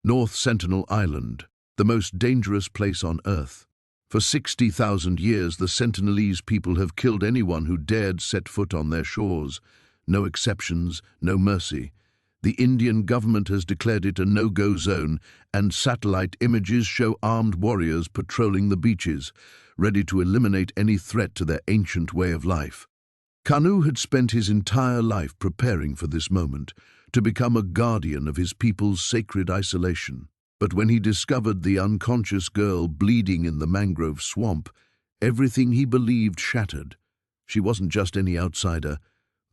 North Sentinel Island, the most dangerous place on Earth. For 60,000 years, the Sentinelese people have killed anyone who dared set foot on their shores. No exceptions, no mercy. The Indian government has declared it a no-go zone, and satellite images show armed warriors patrolling the beaches, ready to eliminate any threat to their ancient way of life. Kael had spent his entire life preparing for this moment, to become a guardian of his people's sacred isolation. But when he discovered the unconscious girl bleeding in the mangrove swamp, everything he believed shattered. She wasn't just any outsider.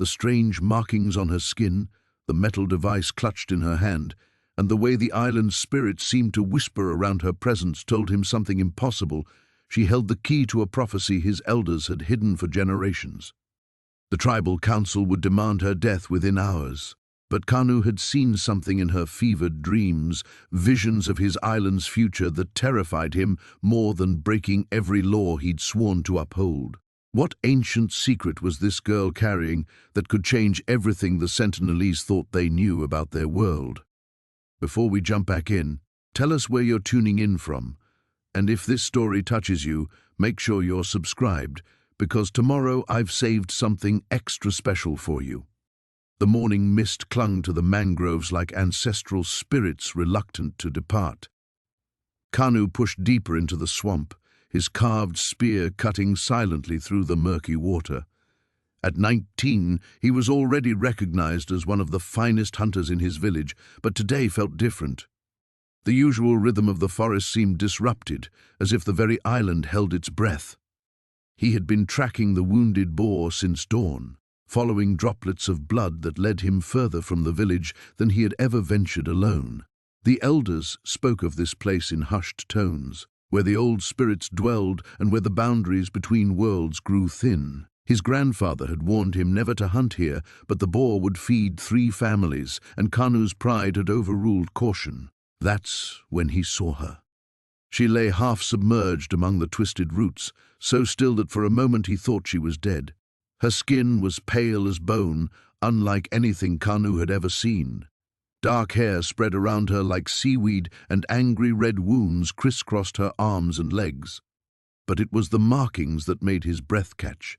The strange markings on her skin, the metal device clutched in her hand, and the way the island's spirits seemed to whisper around her presence told him something impossible. She held the key to a prophecy his elders had hidden for generations. The tribal council would demand her death within hours. But Kael had seen something in her fevered dreams, visions of his island's future that terrified him more than breaking every law he'd sworn to uphold. What ancient secret was this girl carrying that could change everything the Sentinelese thought they knew about their world? Before we jump back in, tell us where you're tuning in from. And if this story touches you, make sure you're subscribed, because tomorrow I've saved something extra special for you. The morning mist clung to the mangroves like ancestral spirits reluctant to depart. Kael pushed deeper into the swamp, his carved spear cutting silently through the murky water. At 19, he was already recognized as one of the finest hunters in his village, but today felt different. The usual rhythm of the forest seemed disrupted, as if the very island held its breath. He had been tracking the wounded boar since dawn, following droplets of blood that led him further from the village than he had ever ventured alone. The elders spoke of this place in hushed tones, where the old spirits dwelled and where the boundaries between worlds grew thin. His grandfather had warned him never to hunt here, but the boar would feed 3 families, and Kael's pride had overruled caution. That's when he saw her. She lay half-submerged among the twisted roots, so still that for a moment he thought she was dead. Her skin was pale as bone, unlike anything Kael had ever seen. Dark hair spread around her like seaweed, and angry red wounds crisscrossed her arms and legs. But it was the markings that made his breath catch.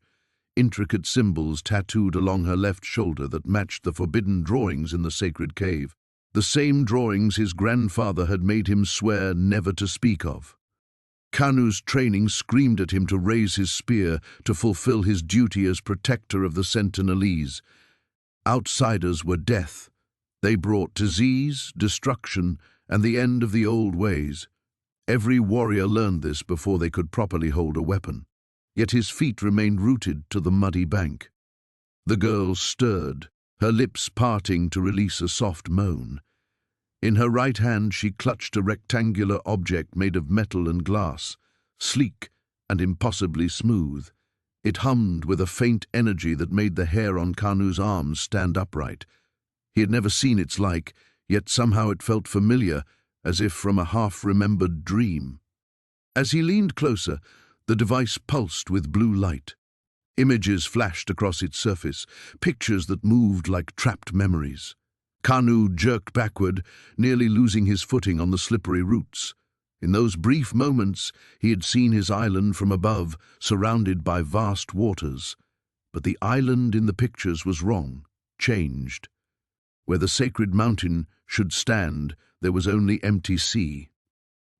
Intricate symbols tattooed along her left shoulder that matched the forbidden drawings in the sacred cave. The same drawings his grandfather had made him swear never to speak of. Kael's training screamed at him to raise his spear, to fulfill his duty as protector of the Sentinelese. Outsiders were death. They brought disease, destruction, and the end of the old ways. Every warrior learned this before they could properly hold a weapon. Yet his feet remained rooted to the muddy bank. The girl stirred, her lips parting to release a soft moan. In her right hand she clutched a rectangular object made of metal and glass, sleek and impossibly smooth. It hummed with a faint energy that made the hair on Kael's arms stand upright. He had never seen its like, yet somehow it felt familiar, as if from a half-remembered dream. As he leaned closer, the device pulsed with blue light. Images flashed across its surface, pictures that moved like trapped memories. Kael jerked backward, nearly losing his footing on the slippery roots. In those brief moments, he had seen his island from above, surrounded by vast waters. But the island in the pictures was wrong, changed. Where the sacred mountain should stand, there was only empty sea.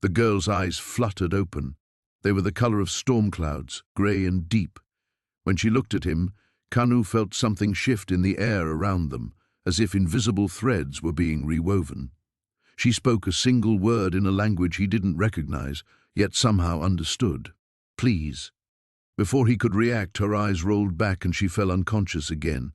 The girl's eyes fluttered open. They were the color of storm clouds, gray and deep. When she looked at him, Kael felt something shift in the air around them, as if invisible threads were being rewoven. She spoke a single word in a language he didn't recognize, yet somehow understood. "Please." Before he could react, her eyes rolled back and she fell unconscious again.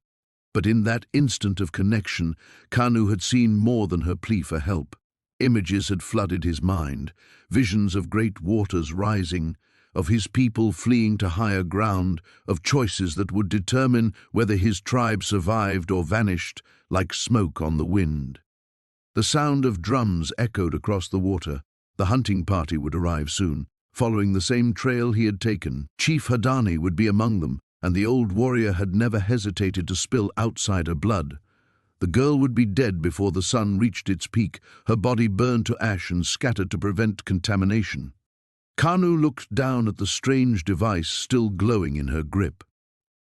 But in that instant of connection, Kael had seen more than her plea for help. Images had flooded his mind, visions of great waters rising, of his people fleeing to higher ground, of choices that would determine whether his tribe survived or vanished, like smoke on the wind. The sound of drums echoed across the water. The hunting party would arrive soon, following the same trail he had taken. Chief Hadani would be among them, and the old warrior had never hesitated to spill outsider blood. The girl would be dead before the sun reached its peak, her body burned to ash and scattered to prevent contamination. Kanu looked down at the strange device still glowing in her grip.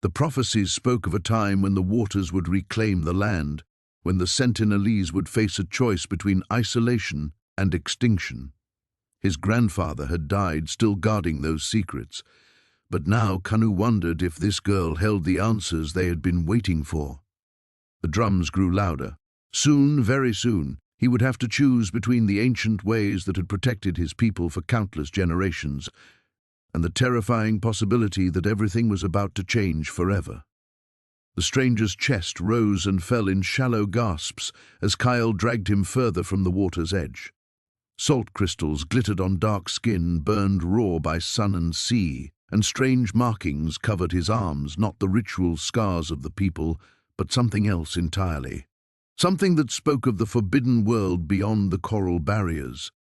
The prophecies spoke of a time when the waters would reclaim the land, when the Sentinelese would face a choice between isolation and extinction. His grandfather had died still guarding those secrets, but now Kanu wondered if this girl held the answers they had been waiting for. The drums grew louder. Soon, very soon, he would have to choose between the ancient ways that had protected his people for countless generations and the terrifying possibility that everything was about to change forever. The stranger's chest rose and fell in shallow gasps as Kael dragged him further from the water's edge. Salt crystals glittered on dark skin burned raw by sun and sea, and strange markings covered his arms, not the ritual scars of the people, but something else entirely. Something that spoke of the forbidden world beyond the coral barriers.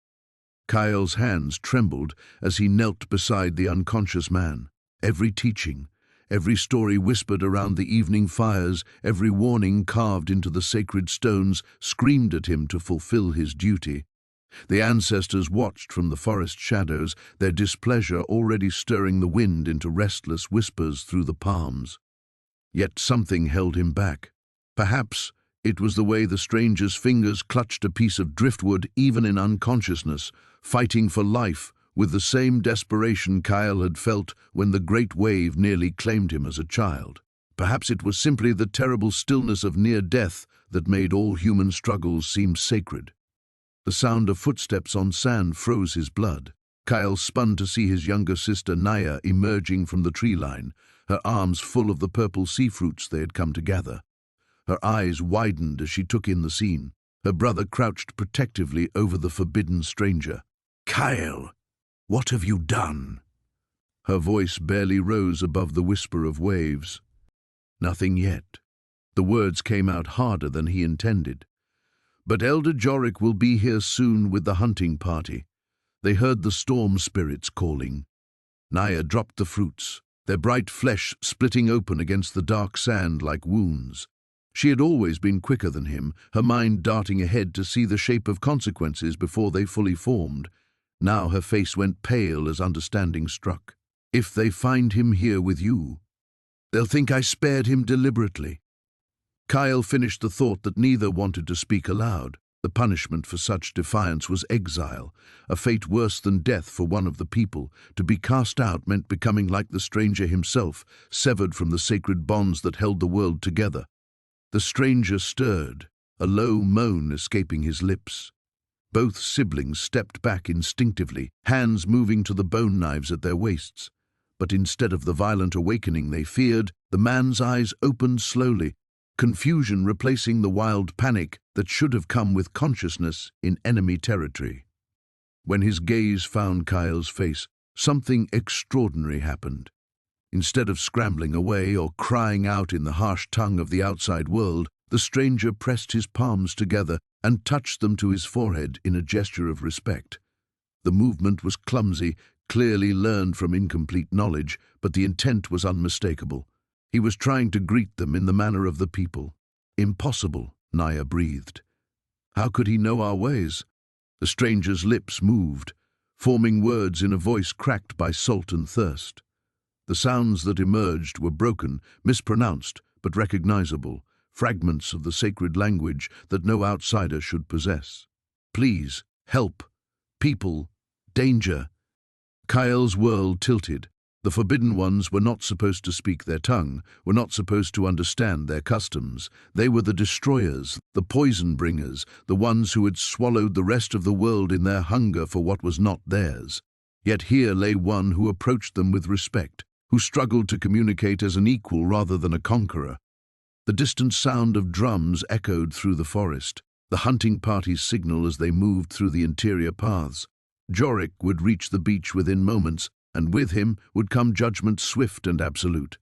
Kael's hands trembled as he knelt beside the unconscious man. Every teaching, every story whispered around the evening fires, every warning carved into the sacred stones screamed at him to fulfill his duty. The ancestors watched from the forest shadows, their displeasure already stirring the wind into restless whispers through the palms. Yet something held him back. Perhaps it was the way the stranger's fingers clutched a piece of driftwood even in unconsciousness, fighting for life with the same desperation Kael had felt when the great wave nearly claimed him as a child. Perhaps it was simply the terrible stillness of near death that made all human struggles seem sacred. The sound of footsteps on sand froze his blood. Kael spun to see his younger sister Naya emerging from the tree line, her arms full of the purple sea fruits they had come to gather. Her eyes widened as she took in the scene. Her brother crouched protectively over the forbidden stranger. "Kael, what have you done?" Her voice barely rose above the whisper of waves. "Nothing yet." The words came out harder than he intended. "But Elder Jorik will be here soon with the hunting party. They heard the storm spirits calling." Naya dropped the fruits, their bright flesh splitting open against the dark sand like wounds. She had always been quicker than him, her mind darting ahead to see the shape of consequences before they fully formed. Now her face went pale as understanding struck. "If they find him here with you, they'll think I spared him deliberately." Kael finished the thought that neither wanted to speak aloud. The punishment for such defiance was exile, a fate worse than death for one of the people. To be cast out meant becoming like the stranger himself, severed from the sacred bonds that held the world together. The stranger stirred, a low moan escaping his lips. Both siblings stepped back instinctively, hands moving to the bone knives at their waists. But instead of the violent awakening they feared, the man's eyes opened slowly, confusion replacing the wild panic that should have come with consciousness in enemy territory. When his gaze found Kael's face, something extraordinary happened. Instead of scrambling away or crying out in the harsh tongue of the outside world, the stranger pressed his palms together and touched them to his forehead in a gesture of respect. The movement was clumsy, clearly learned from incomplete knowledge, but the intent was unmistakable. He was trying to greet them in the manner of the people. "Impossible," Naya breathed. "How could he know our ways?" The stranger's lips moved, forming words in a voice cracked by salt and thirst. The sounds that emerged were broken, mispronounced, but recognizable, fragments of the sacred language that no outsider should possess. "Please, help, people, danger." Kael's world tilted. The Forbidden Ones were not supposed to speak their tongue, were not supposed to understand their customs. They were the destroyers, the poison bringers, the ones who had swallowed the rest of the world in their hunger for what was not theirs. Yet here lay one who approached them with respect, who struggled to communicate as an equal rather than a conqueror. The distant sound of drums echoed through the forest, the hunting party's signal as they moved through the interior paths. Jorik would reach the beach within moments, and with him would come judgment swift and absolute.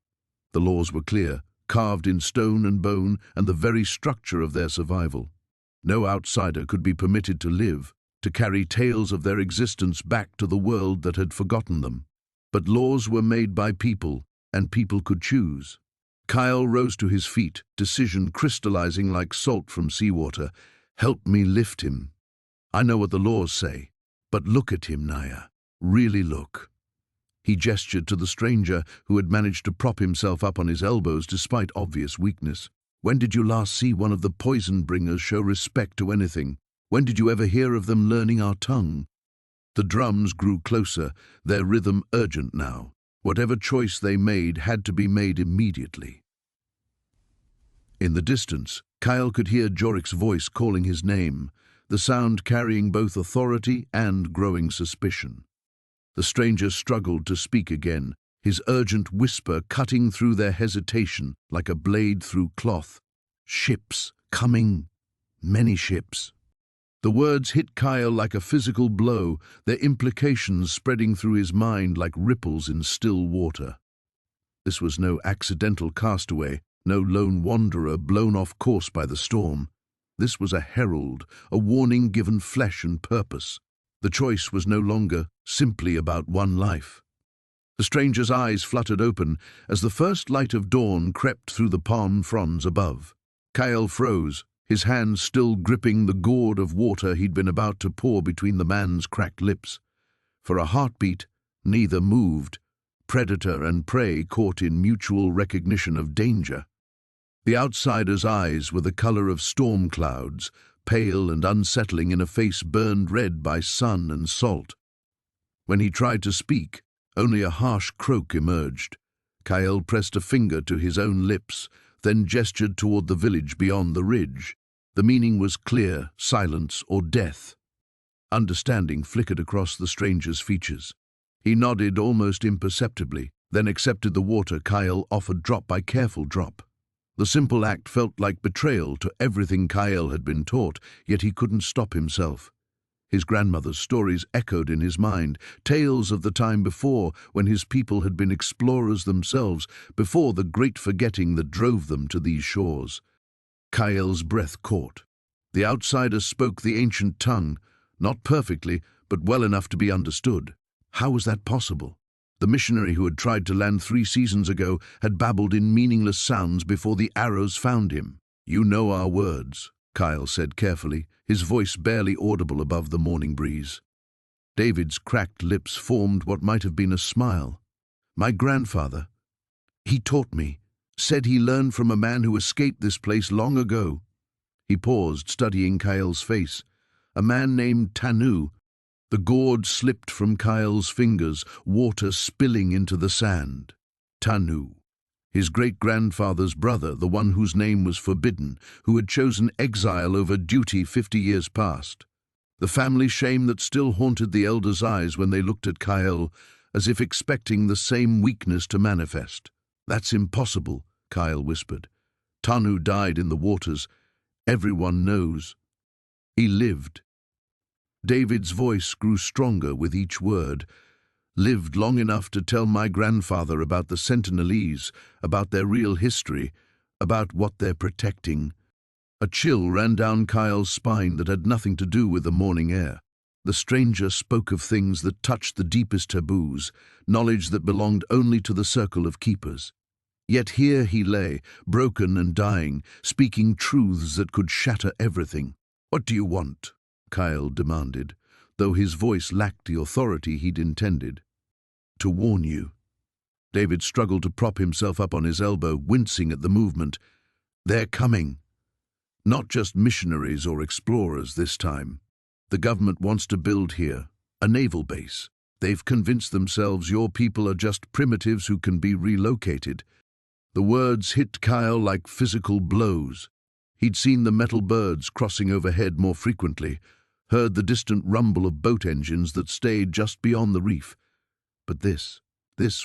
The laws were clear, carved in stone and bone, and the very structure of their survival. No outsider could be permitted to live, to carry tales of their existence back to the world that had forgotten them. But laws were made by people, and people could choose. Kael rose to his feet, decision crystallizing like salt from seawater. Help me lift him. I know what the laws say, but look at him, Naya. Really look. He gestured to the stranger, who had managed to prop himself up on his elbows despite obvious weakness. When did you last see one of the poison bringers show respect to anything? When did you ever hear of them learning our tongue? The drums grew closer, their rhythm urgent now. Whatever choice they made had to be made immediately. In the distance, Kael could hear Jorik's voice calling his name, the sound carrying both authority and growing suspicion. The stranger struggled to speak again, his urgent whisper cutting through their hesitation like a blade through cloth. Ships coming, many ships. The words hit Kael like a physical blow, their implications spreading through his mind like ripples in still water. This was no accidental castaway, no lone wanderer blown off course by the storm. This was a herald, a warning given flesh and purpose. The choice was no longer simply about one life. The stranger's eyes fluttered open as the first light of dawn crept through the palm fronds above. Kael froze, his hands still gripping the gourd of water he'd been about to pour between the man's cracked lips. For a heartbeat, neither moved, predator and prey caught in mutual recognition of danger. The outsider's eyes were the color of storm clouds, pale and unsettling in a face burned red by sun and salt. When he tried to speak, only a harsh croak emerged. Kael pressed a finger to his own lips, then gestured toward the village beyond the ridge. The meaning was clear: silence or death. Understanding flickered across the stranger's features. He nodded almost imperceptibly, then accepted the water Kael offered drop by careful drop. The simple act felt like betrayal to everything Kael had been taught, yet he couldn't stop himself. His grandmother's stories echoed in his mind, tales of the time before when his people had been explorers themselves, before the great forgetting that drove them to these shores. Kael's breath caught. The outsider spoke the ancient tongue, not perfectly, but well enough to be understood. How was that possible? The missionary who had tried to land 3 seasons ago had babbled in meaningless sounds before the arrows found him. "You know our words," Kael said carefully, his voice barely audible above the morning breeze. David's cracked lips formed what might have been a smile. "My grandfather, he taught me, said he learned from a man who escaped this place long ago." He paused, studying Kael's face. "A man named Tanu." The gourd slipped from Kael's fingers, water spilling into the sand. Tanu. His great-grandfather's brother, the one whose name was forbidden, who had chosen exile over duty 50 years past. The family shame that still haunted the elders' eyes when they looked at Kael, as if expecting the same weakness to manifest. "That's impossible," Kael whispered. "Tanu died in the waters. Everyone knows. He lived." David's voice grew stronger with each word. "Lived long enough to tell my grandfather about the Sentinelese, about their real history, about what they're protecting." A chill ran down Kael's spine that had nothing to do with the morning air. The stranger spoke of things that touched the deepest taboos, knowledge that belonged only to the circle of keepers. Yet here he lay, broken and dying, speaking truths that could shatter everything. "What do you want?" Kael demanded, though his voice lacked the authority he'd intended. "To warn you." David struggled to prop himself up on his elbow, wincing at the movement. "They're coming. Not just missionaries or explorers this time. The government wants to build here, a naval base. They've convinced themselves your people are just primitives who can be relocated." The words hit Kael like physical blows. He'd seen the metal birds crossing overhead more frequently, heard the distant rumble of boat engines that stayed just beyond the reef. But this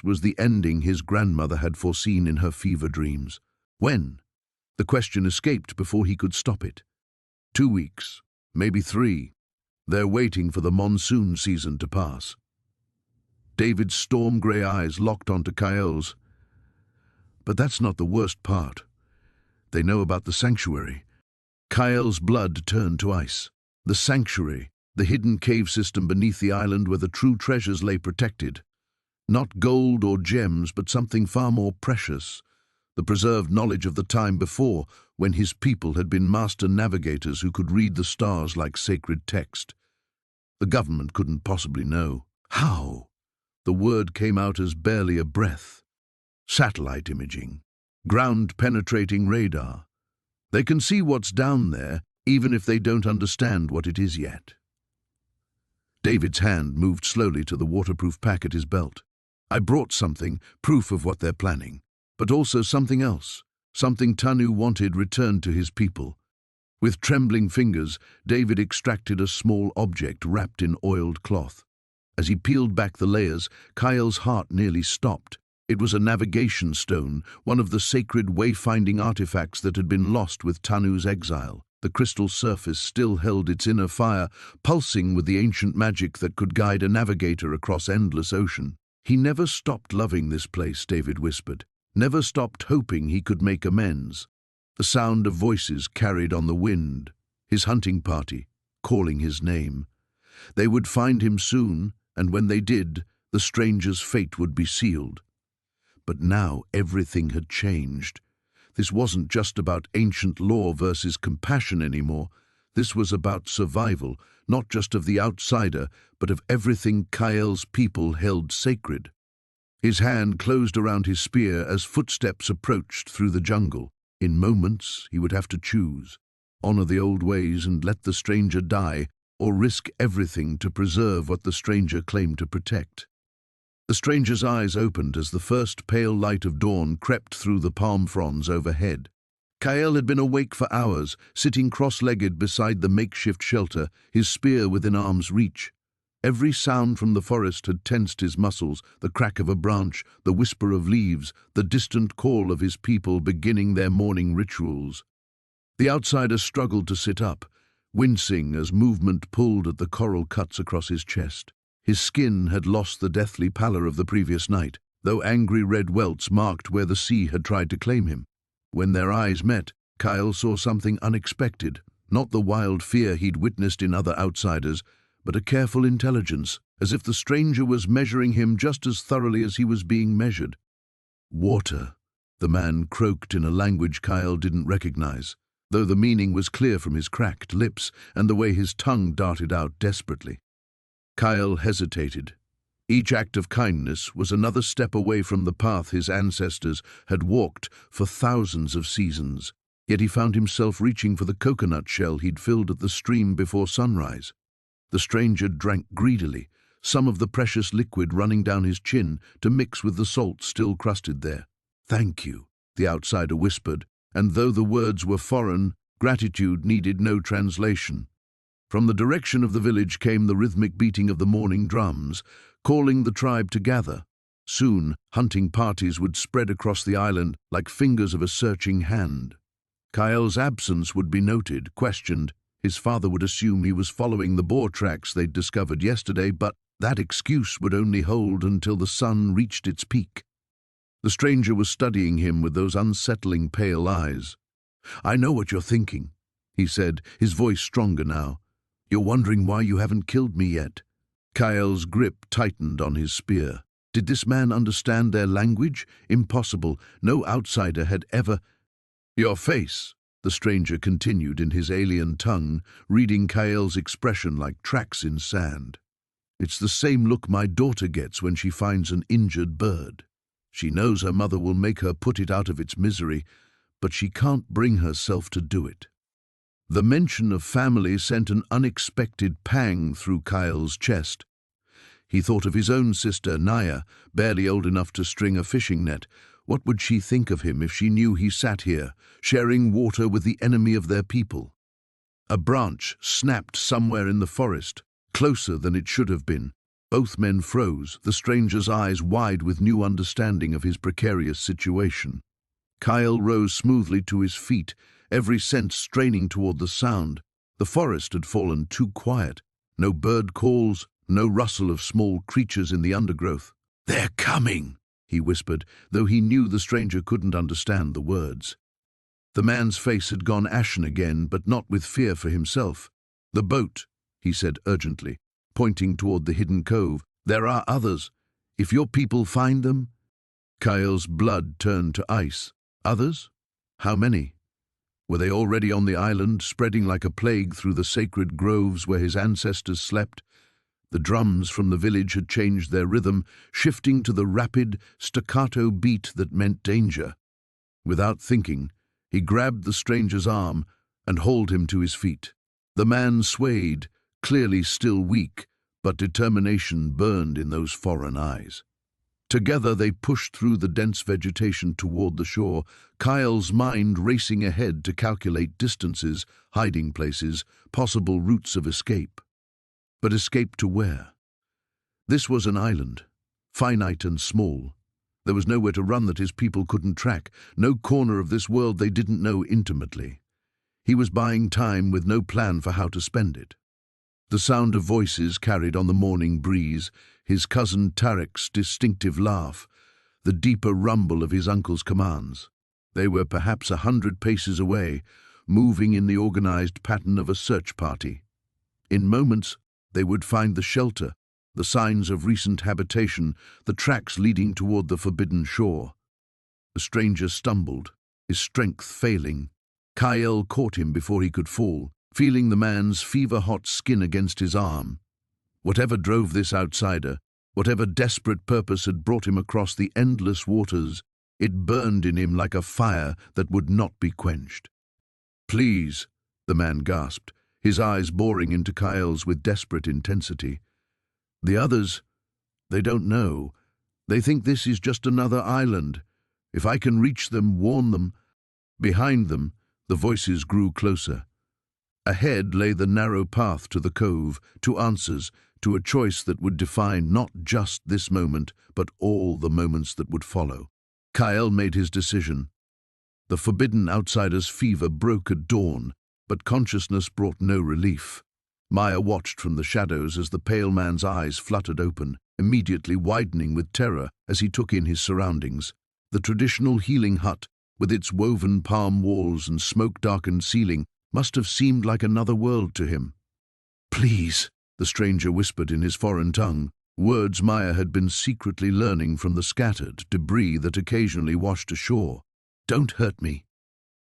was the ending his grandmother had foreseen in her fever dreams. When? The question escaped before he could stop it. 2 weeks, maybe 3. They're waiting for the monsoon season to pass. David's storm-grey eyes locked onto Kael's. But that's not the worst part. They know about the sanctuary. Kael's blood turned to ice. The sanctuary, the hidden cave system beneath the island where the true treasures lay protected. Not gold or gems, but something far more precious. the preserved knowledge of the time before, when his people had been master navigators who could read the stars like sacred text. The government couldn't possibly know. How? The word came out as barely a breath. Satellite imaging. Ground-penetrating radar. They can see what's down there, even if they don't understand what it is yet. David's hand moved slowly to the waterproof pack at his belt. I brought something, proof of what they're planning, but also something else, something Tanu wanted returned to his people. With trembling fingers, David extracted a small object wrapped in oiled cloth. As he peeled back the layers, Kael's heart nearly stopped. It was a navigation stone, one of the sacred wayfinding artifacts that had been lost with Tanu's exile. The crystal surface still held its inner fire, pulsing with the ancient magic that could guide a navigator across endless ocean. He never stopped loving this place, David whispered. Never stopped hoping he could make amends. The sound of voices carried on the wind. His hunting party, calling his name. They would find him soon, and when they did, the stranger's fate would be sealed. But now everything had changed. This wasn't just about ancient law versus compassion anymore. This was about survival, not just of the outsider, but of everything Kael's people held sacred. His hand closed around his spear as footsteps approached through the jungle. In moments, he would have to choose. Honor the old ways and let the stranger die, or risk everything to preserve what the stranger claimed to protect. The stranger's eyes opened as the first pale light of dawn crept through the palm fronds overhead. Kael had been awake for hours, sitting cross-legged beside the makeshift shelter, his spear within arm's reach. Every sound from the forest had tensed his muscles, the crack of a branch, the whisper of leaves, the distant call of his people beginning their morning rituals. The outsider struggled to sit up, wincing as movement pulled at the coral cuts across his chest. His skin had lost the deathly pallor of the previous night, though angry red welts marked where the sea had tried to claim him. When their eyes met, Kael saw something unexpected, not the wild fear he'd witnessed in other outsiders, but a careful intelligence, as if the stranger was measuring him just as thoroughly as he was being measured. Water, the man croaked in a language Kael didn't recognize, though the meaning was clear from his cracked lips and the way his tongue darted out desperately. Kael hesitated. Each act of kindness was another step away from the path his ancestors had walked for thousands of seasons, yet he found himself reaching for the coconut shell he'd filled at the stream before sunrise. The stranger drank greedily, some of the precious liquid running down his chin to mix with the salt still crusted there. "Thank you," the outsider whispered, and though the words were foreign, gratitude needed no translation. From the direction of the village came the rhythmic beating of the morning drums, calling the tribe to gather. Soon, hunting parties would spread across the island like fingers of a searching hand. Kael's absence would be noted, questioned. His father would assume he was following the boar tracks they'd discovered yesterday, but that excuse would only hold until the sun reached its peak. The stranger was studying him with those unsettling pale eyes. "I know what you're thinking," he said, his voice stronger now. "You're wondering why you haven't killed me yet." Kael's grip tightened on his spear. Did this man understand their language? Impossible. No outsider had ever... "Your face," the stranger continued in his alien tongue, reading Kael's expression like tracks in sand. "It's the same look my daughter gets when she finds an injured bird. She knows her mother will make her put it out of its misery, but she can't bring herself to do it." The mention of family sent an unexpected pang through Kael's chest. He thought of his own sister, Naya, barely old enough to string a fishing net. What would she think of him if she knew he sat here, sharing water with the enemy of their people? A branch snapped somewhere in the forest, closer than it should have been. Both men froze, the stranger's eyes wide with new understanding of his precarious situation. Kael rose smoothly to his feet, every sense straining toward the sound. The forest had fallen too quiet. No bird calls, no rustle of small creatures in the undergrowth. "They're coming," he whispered, though he knew the stranger couldn't understand the words. The man's face had gone ashen again, but not with fear for himself. "The boat," he said urgently, pointing toward the hidden cove. "There are others. If your people find them..." Kael's blood turned to ice. Others? How many? Were they already on the island, spreading like a plague through the sacred groves where his ancestors slept? The drums from the village had changed their rhythm, shifting to the rapid, staccato beat that meant danger. Without thinking, he grabbed the stranger's arm and hauled him to his feet. The man swayed, clearly still weak, but determination burned in those foreign eyes. Together they pushed through the dense vegetation toward the shore, Kael's mind racing ahead to calculate distances, hiding places, possible routes of escape. But escape to where? This was an island, finite and small. There was nowhere to run that his people couldn't track, no corner of this world they didn't know intimately. He was buying time with no plan for how to spend it. The sound of voices carried on the morning breeze, his cousin Tarek's distinctive laugh, the deeper rumble of his uncle's commands. They were perhaps 100 paces away, moving in the organized pattern of a search party. In moments, they would find the shelter, the signs of recent habitation, the tracks leading toward the forbidden shore. The stranger stumbled, his strength failing. Kael caught him before he could fall, feeling the man's fever-hot skin against his arm. Whatever drove this outsider, whatever desperate purpose had brought him across the endless waters, it burned in him like a fire that would not be quenched. "Please," the man gasped, his eyes boring into Kael's with desperate intensity. "The others, they don't know. They think this is just another island. If I can reach them, warn them." Behind them, the voices grew closer. Ahead lay the narrow path to the cove, to answers, to a choice that would define not just this moment, but all the moments that would follow. Kael made his decision. The forbidden outsider's fever broke at dawn, but consciousness brought no relief. Maya watched from the shadows as the pale man's eyes fluttered open, immediately widening with terror as he took in his surroundings. The traditional healing hut, with its woven palm walls and smoke-darkened ceiling, must have seemed like another world to him. "Please," the stranger whispered in his foreign tongue, words Maya had been secretly learning from the scattered debris that occasionally washed ashore. "Don't hurt me."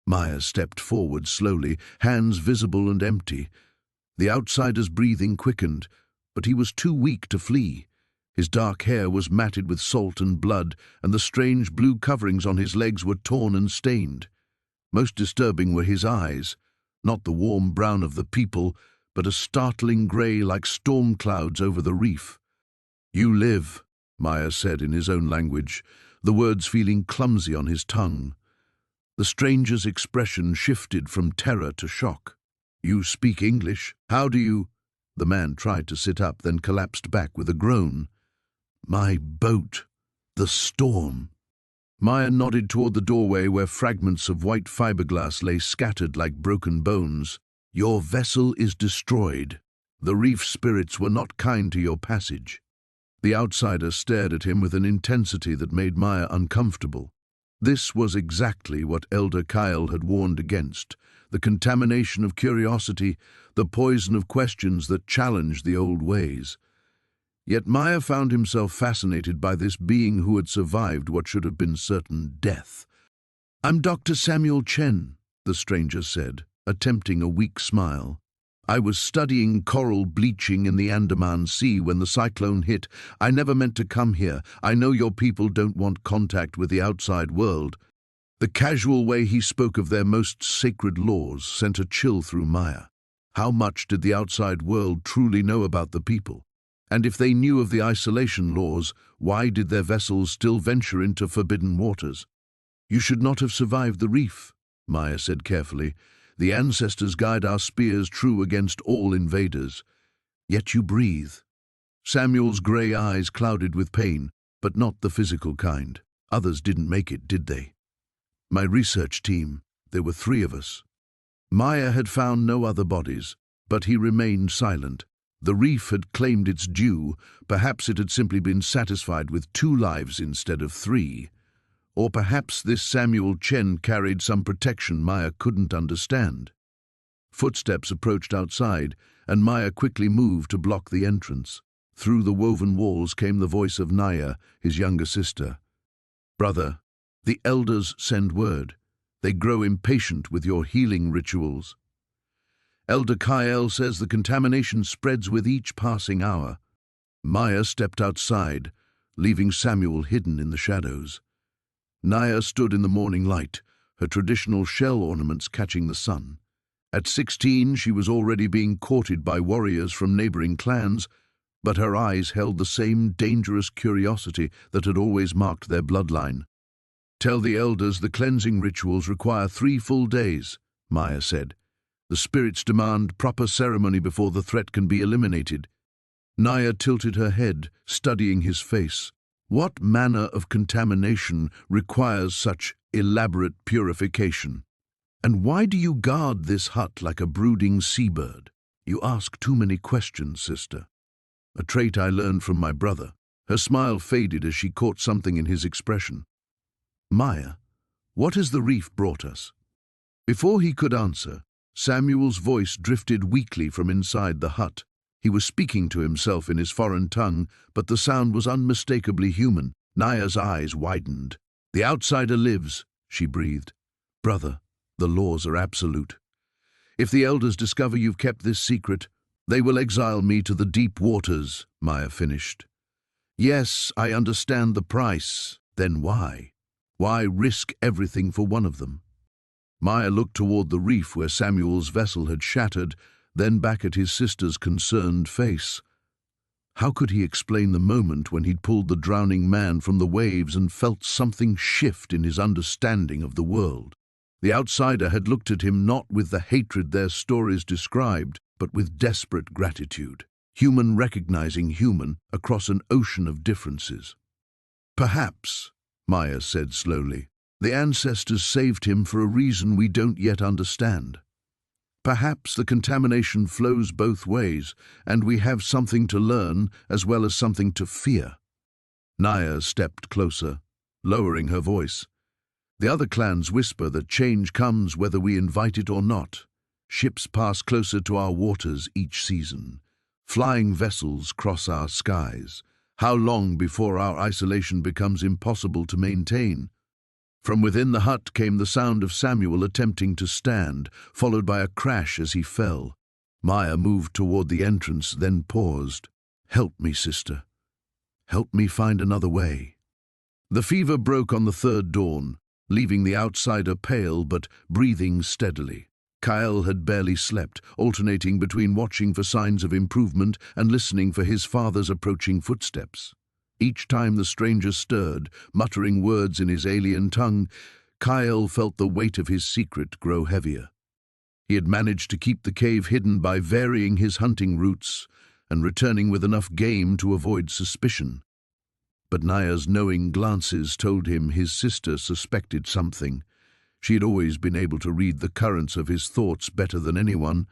Maya stepped forward slowly, hands visible and empty. The outsider's breathing quickened, but he was too weak to flee. His dark hair was matted with salt and blood, and the strange blue coverings on his legs were torn and stained. Most disturbing were his eyes, not the warm brown of the people, but a startling grey like storm clouds over the reef. "You live," Maya said in his own language, the words feeling clumsy on his tongue. The stranger's expression shifted from terror to shock. "You speak English? How do you—" The man tried to sit up, then collapsed back with a groan. "My boat. The storm." Maya nodded toward the doorway where fragments of white fiberglass lay scattered like broken bones. "Your vessel is destroyed. The reef spirits were not kind to your passage." The outsider stared at him with an intensity that made Maya uncomfortable. This was exactly what Elder Kael had warned against, the contamination of curiosity, the poison of questions that challenged the old ways. Yet Maya found himself fascinated by this being who had survived what should have been certain death. "I'm Dr. Samuel Chen," the stranger said, attempting a weak smile. "I was studying coral bleaching in the Andaman Sea when the cyclone hit. I never meant to come here. I know your people don't want contact with the outside world." The casual way he spoke of their most sacred laws sent a chill through Maya. How much did the outside world truly know about the people? And if they knew of the isolation laws, why did their vessels still venture into forbidden waters? "You should not have survived the reef," Maya said carefully. "The ancestors guide our spears true against all invaders. Yet you breathe." Samuel's grey eyes clouded with pain, but not the physical kind. "Others didn't make it, did they?" "My research team. There were 3 of us." Maya had found no other bodies, but he remained silent. The reef had claimed its due. Perhaps it had simply been satisfied with 2 lives instead of 3. Or perhaps this Samuel Chen carried some protection Maya couldn't understand. Footsteps approached outside, and Maya quickly moved to block the entrance. Through the woven walls came the voice of Naya, his younger sister. "Brother, The elders send word. They grow impatient with your healing rituals. Elder Kael says the contamination spreads with each passing hour. Maya stepped outside, leaving Samuel hidden in the shadows. Naya stood in the morning light, her traditional shell ornaments catching the sun. At 16, she was already being courted by warriors from neighboring clans, but her eyes held the same dangerous curiosity that had always marked their bloodline. "Tell the elders the cleansing rituals require 3 full days," Maya said. "The spirits demand proper ceremony before the threat can be eliminated." Naya tilted her head, studying his face. "What manner of contamination requires such elaborate purification? And why do you guard this hut like a brooding seabird?" "You ask too many questions, sister." "A trait I learned from my brother." Her smile faded as she caught something in his expression. "Maya, what has the reef brought us?" Before he could answer, Samuel's voice drifted weakly from inside the hut. He was speaking to himself in his foreign tongue, but the sound was unmistakably human. Naya's eyes widened. "The outsider lives," she breathed. "Brother, the laws are absolute. If the elders discover you've kept this secret, they will exile me to the deep waters," Maya finished. "Yes, I understand the price. Then why? Why risk everything for one of them?" Maya looked toward the reef where Samuel's vessel had shattered, then back at his sister's concerned face. How could he explain the moment when he'd pulled the drowning man from the waves and felt something shift in his understanding of the world? The outsider had looked at him not with the hatred their stories described, but with desperate gratitude. Human recognizing human across an ocean of differences. "Perhaps," Maya said slowly, "the ancestors saved him for a reason we don't yet understand. Perhaps the contamination flows both ways, and we have something to learn as well as something to fear." Naya stepped closer, lowering her voice. "The other clans whisper that change comes whether we invite it or not. Ships pass closer to our waters each season. Flying vessels cross our skies. How long before our isolation becomes impossible to maintain?" From within the hut came the sound of Samuel attempting to stand, followed by a crash as he fell. Maya moved toward the entrance, then paused. "Help me, sister. Help me find another way." The fever broke on the third dawn, leaving the outsider pale but breathing steadily. Kael had barely slept, alternating between watching for signs of improvement and listening for his father's approaching footsteps. Each time the stranger stirred, muttering words in his alien tongue, Kael felt the weight of his secret grow heavier. He had managed to keep the cave hidden by varying his hunting routes and returning with enough game to avoid suspicion. But Naya's knowing glances told him his sister suspected something. She had always been able to read the currents of his thoughts better than anyone.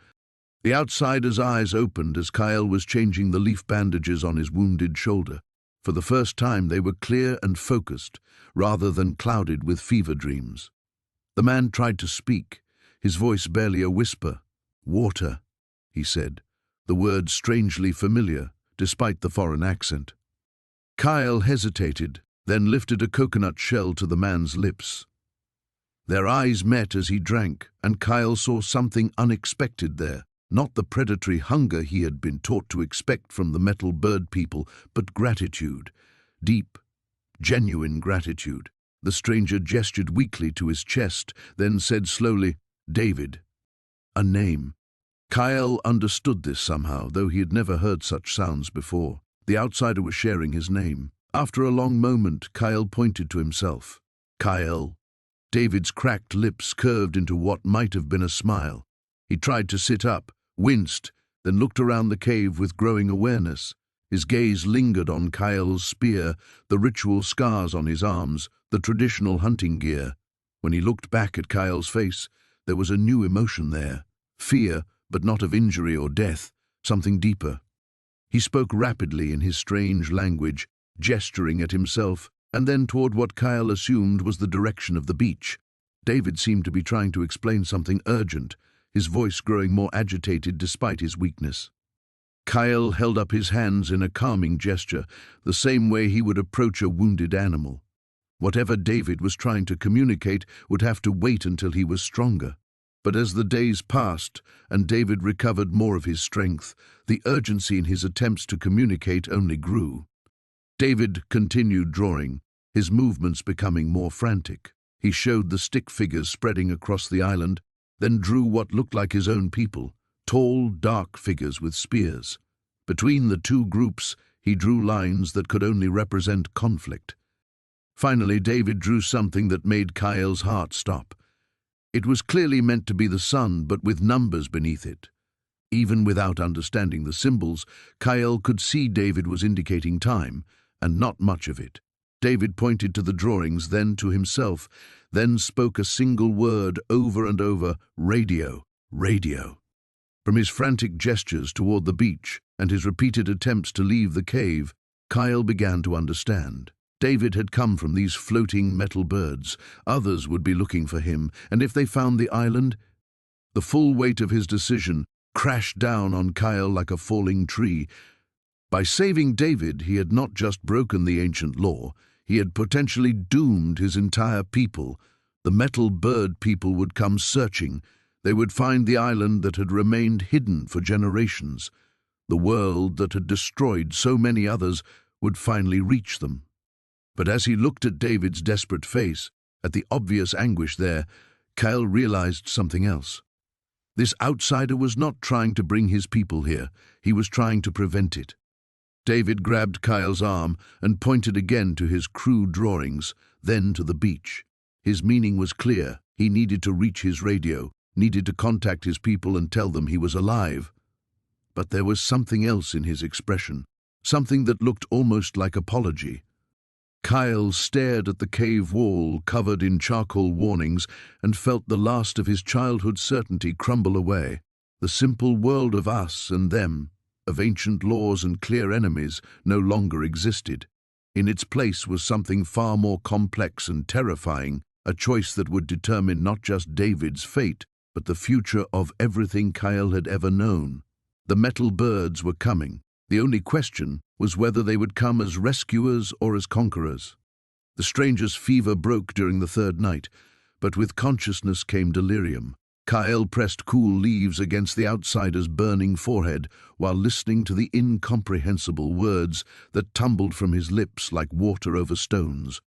The outsider's eyes opened as Kael was changing the leaf bandages on his wounded shoulder. For the first time they were clear and focused, rather than clouded with fever dreams. The man tried to speak, his voice barely a whisper. "Water," he said, the word strangely familiar, despite the foreign accent. Kael hesitated, then lifted a coconut shell to the man's lips. Their eyes met as he drank, and Kael saw something unexpected there. Not the predatory hunger he had been taught to expect from the metal bird people, but gratitude. Deep, genuine gratitude. The stranger gestured weakly to his chest, then said slowly, "David." A name. Kael understood this somehow, though he had never heard such sounds before. The outsider was sharing his name. After a long moment, Kael pointed to himself. "Kael." David's cracked lips curved into what might have been a smile. He tried to sit up, winced, then looked around the cave with growing awareness. His gaze lingered on Kael's spear, the ritual scars on his arms, the traditional hunting gear. When he looked back at Kael's face, there was a new emotion there. Fear, but not of injury or death, something deeper. He spoke rapidly in his strange language, gesturing at himself, and then toward what Kael assumed was the direction of the beach. David seemed to be trying to explain something urgent, his voice growing more agitated despite his weakness. Kael held up his hands in a calming gesture, the same way he would approach a wounded animal. Whatever David was trying to communicate would have to wait until he was stronger. But as the days passed and David recovered more of his strength, the urgency in his attempts to communicate only grew. David continued drawing, his movements becoming more frantic. He showed the stick figures spreading across the island, then drew what looked like his own people, tall, dark figures with spears. Between the two groups, he drew lines that could only represent conflict. Finally, David drew something that made Kael's heart stop. It was clearly meant to be the sun, but with numbers beneath it. Even without understanding the symbols, Kael could see David was indicating time, and not much of it. David pointed to the drawings, then to himself, then spoke a single word over and over: radio, radio. From his frantic gestures toward the beach and his repeated attempts to leave the cave, Kael began to understand. David had come from these floating metal birds. Others would be looking for him, and if they found the island, the full weight of his decision crashed down on Kael like a falling tree. By saving David, he had not just broken the ancient law, he had potentially doomed his entire people. The metal bird people would come searching. They would find the island that had remained hidden for generations. The world that had destroyed so many others would finally reach them. But as he looked at David's desperate face, at the obvious anguish there, Kael realized something else. This outsider was not trying to bring his people here, he was trying to prevent it. David grabbed Kael's arm and pointed again to his crude drawings, then to the beach. His meaning was clear. He needed to reach his radio, needed to contact his people and tell them he was alive. But there was something else in his expression, something that looked almost like apology. Kael stared at the cave wall covered in charcoal warnings and felt the last of his childhood certainty crumble away. The simple world of us and them, of ancient laws and clear enemies, no longer existed. In its place was something far more complex and terrifying, a choice that would determine not just David's fate, but the future of everything Kael had ever known. The metal birds were coming. The only question was whether they would come as rescuers or as conquerors. The stranger's fever broke during the third night, but with consciousness came delirium. Kael pressed cool leaves against the outsider's burning forehead while listening to the incomprehensible words that tumbled from his lips like water over stones.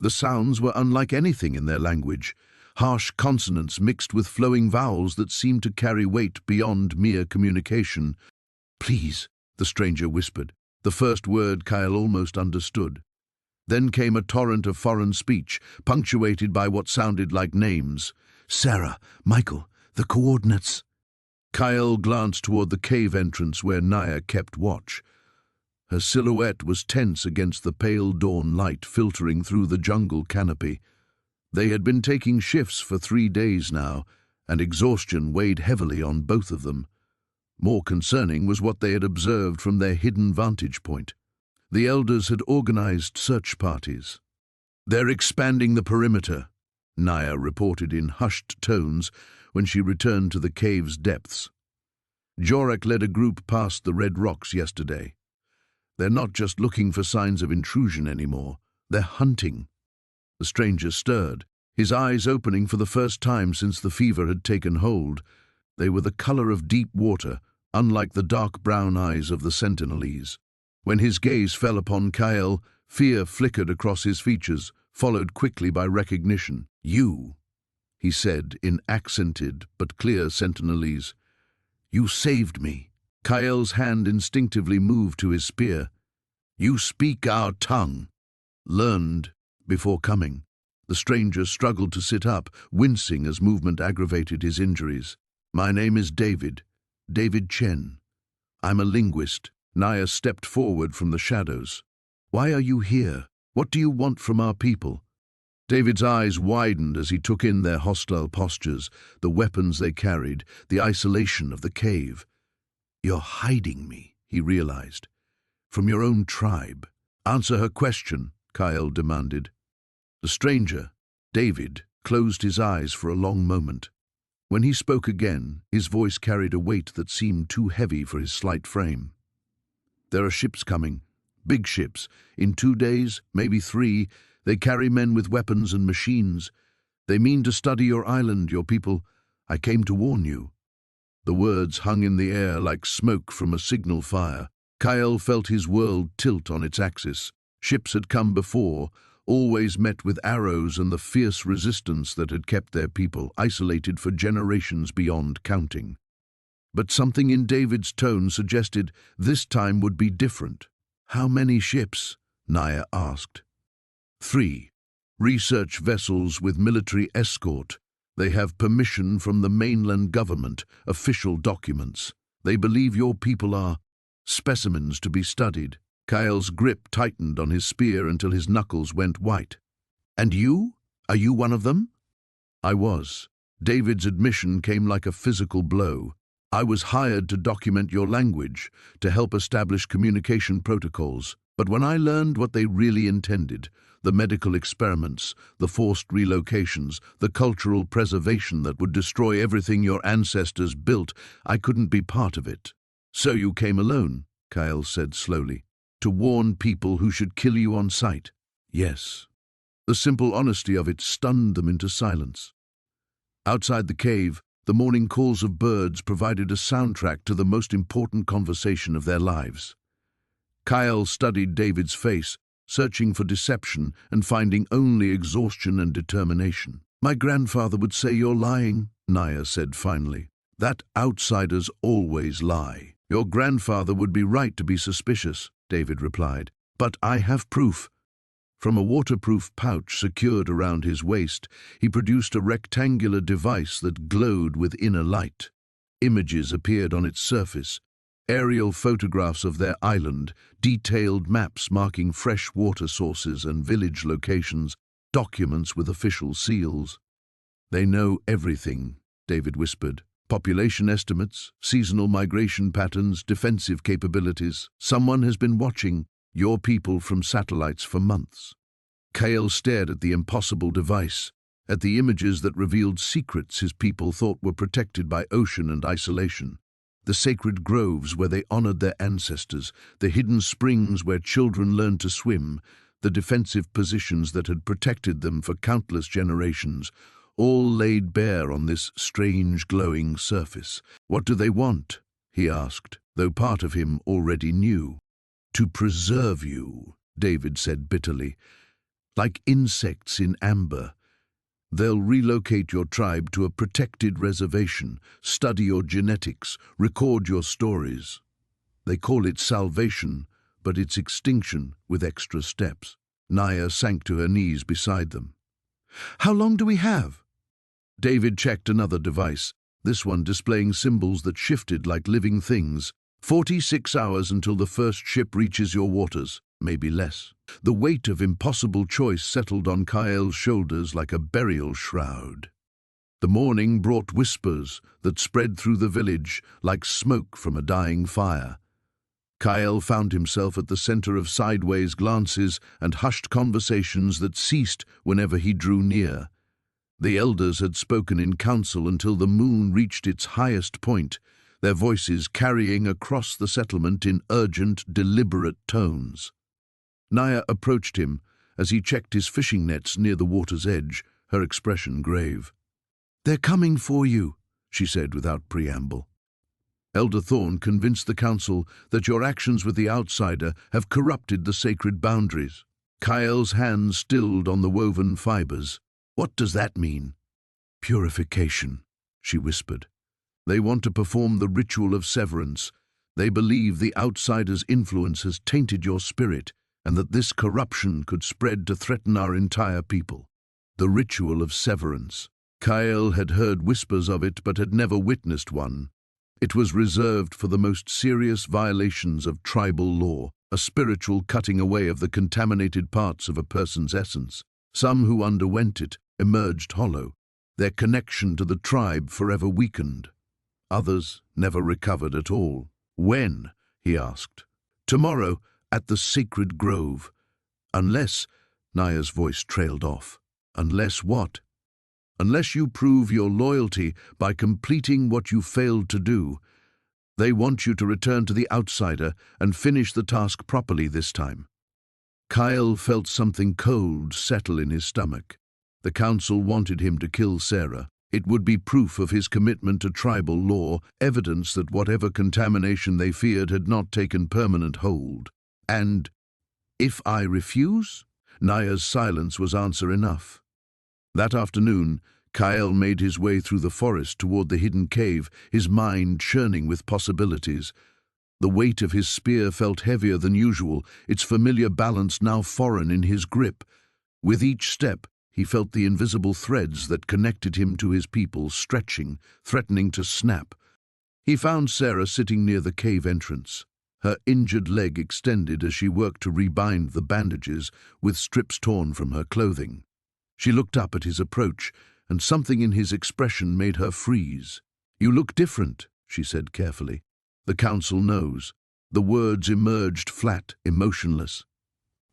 The sounds were unlike anything in their language, harsh consonants mixed with flowing vowels that seemed to carry weight beyond mere communication. "Please," the stranger whispered, the first word Kael almost understood. Then came a torrent of foreign speech, punctuated by what sounded like names. "Sarah, Michael, the coordinates." Kael glanced toward the cave entrance where Naya kept watch. Her silhouette was tense against the pale dawn light filtering through the jungle canopy. They had been taking shifts for 3 days now, and exhaustion weighed heavily on both of them. More concerning was what they had observed from their hidden vantage point. The elders had organized search parties. "They're expanding the perimeter," Naya reported in hushed tones when she returned to the cave's depths. "Jorek led a group past the red rocks yesterday. They're not just looking for signs of intrusion anymore, they're hunting." The stranger stirred, his eyes opening for the first time since the fever had taken hold. They were the color of deep water, unlike the dark brown eyes of the Sentinelese. When his gaze fell upon Kael, fear flickered across his features, followed quickly by recognition. "You," he said in accented but clear Sentinelese. "You saved me." Kael's hand instinctively moved to his spear. "You speak our tongue." "Learned before coming." The stranger struggled to sit up, wincing as movement aggravated his injuries. "My name is David Chen. I'm a linguist." Naya stepped forward from the shadows. "Why are you here? What do you want from our people?" David's eyes widened as he took in their hostile postures, the weapons they carried, the isolation of the cave. "You're hiding me," he realized. "From your own tribe." "Answer her question," Kael demanded. The stranger, David, closed his eyes for a long moment. When he spoke again, his voice carried a weight that seemed too heavy for his slight frame. "There are ships coming, big ships. In 2 days, maybe 3, They carry men with weapons and machines. They mean to study your island, your people. I came to warn you." The words hung in the air like smoke from a signal fire. Kael felt his world tilt on its axis. Ships had come before, always met with arrows and the fierce resistance that had kept their people isolated for generations beyond counting. But something in David's tone suggested this time would be different. "How many ships?" Naya asked. "3. Research vessels with military escort. They have permission from the mainland government, official documents. They believe your people are specimens to be studied." Kael's grip tightened on his spear until his knuckles went white. "And you? Are you one of them?" "I was." David's admission came like a physical blow. "I was hired to document your language, to help establish communication protocols. But when I learned what they really intended, the medical experiments, the forced relocations, the cultural preservation that would destroy everything your ancestors built, I couldn't be part of it." "So you came alone," Kael said slowly, "to warn people who should kill you on sight?" "Yes." The simple honesty of it stunned them into silence. Outside the cave, the morning calls of birds provided a soundtrack to the most important conversation of their lives. Kael studied David's face, searching for deception and finding only exhaustion and determination. "My grandfather would say you're lying," Naya said finally. "That outsiders always lie." "Your grandfather would be right to be suspicious," David replied. "But I have proof." From a waterproof pouch secured around his waist, he produced a rectangular device that glowed with inner light. Images appeared on its surface, aerial photographs of their island, detailed maps marking fresh water sources and village locations, documents with official seals. "They know everything," David whispered. "Population estimates, seasonal migration patterns, defensive capabilities. Someone has been watching your people from satellites for months." Kael stared at the impossible device, at the images that revealed secrets his people thought were protected by ocean and isolation. The sacred groves where they honored their ancestors, the hidden springs where children learned to swim, the defensive positions that had protected them for countless generations, all laid bare on this strange glowing surface. "What do they want?" he asked, though part of him already knew. "To preserve you," David said bitterly. "Like insects in amber. They'll relocate your tribe to a protected reservation, study your genetics, record your stories. They call it salvation, but it's extinction with extra steps." Naya sank to her knees beside them. "How long do we have?" David checked another device, this one displaying symbols that shifted like living things. 46 hours until the first ship reaches your waters, maybe less." The weight of impossible choice settled on Kael's shoulders like a burial shroud. The morning brought whispers that spread through the village like smoke from a dying fire. Kael found himself at the center of sideways glances and hushed conversations that ceased whenever he drew near. The elders had spoken in council until the moon reached its highest point, their voices carrying across the settlement in urgent, deliberate tones. Naya approached him as he checked his fishing nets near the water's edge, her expression grave. "They're coming for you," she said without preamble. "Elder Thorn convinced the council that your actions with the outsider have corrupted the sacred boundaries." Kael's hands stilled on the woven fibers. "What does that mean?" "Purification," she whispered. "They want to perform the ritual of severance. They believe the outsider's influence has tainted your spirit, and that this corruption could spread to threaten our entire people." The ritual of severance. Kael had heard whispers of it but had never witnessed one. It was reserved for the most serious violations of tribal law, a spiritual cutting away of the contaminated parts of a person's essence. Some who underwent it emerged hollow, their connection to the tribe forever weakened. Others never recovered at all. "When?" he asked. "Tomorrow, at the sacred grove. Unless," Naya's voice trailed off. "Unless what?" "Unless you prove your loyalty by completing what you failed to do. They want you to return to the outsider and finish the task properly this time." Kael felt something cold settle in his stomach. The council wanted him to kill Sarah. It would be proof of his commitment to tribal law, evidence that whatever contamination they feared had not taken permanent hold. And if I refuse? Naya's silence was answer enough. That afternoon, Kael made his way through the forest toward the hidden cave, his mind churning with possibilities. The weight of his spear felt heavier than usual, its familiar balance now foreign in his grip. With each step, he felt the invisible threads that connected him to his people stretching, threatening to snap. He found Sarah sitting near the cave entrance, her injured leg extended as she worked to rebind the bandages with strips torn from her clothing. She looked up at his approach, and something in his expression made her freeze. "You look different," she said carefully. "The council knows." The words emerged flat, emotionless.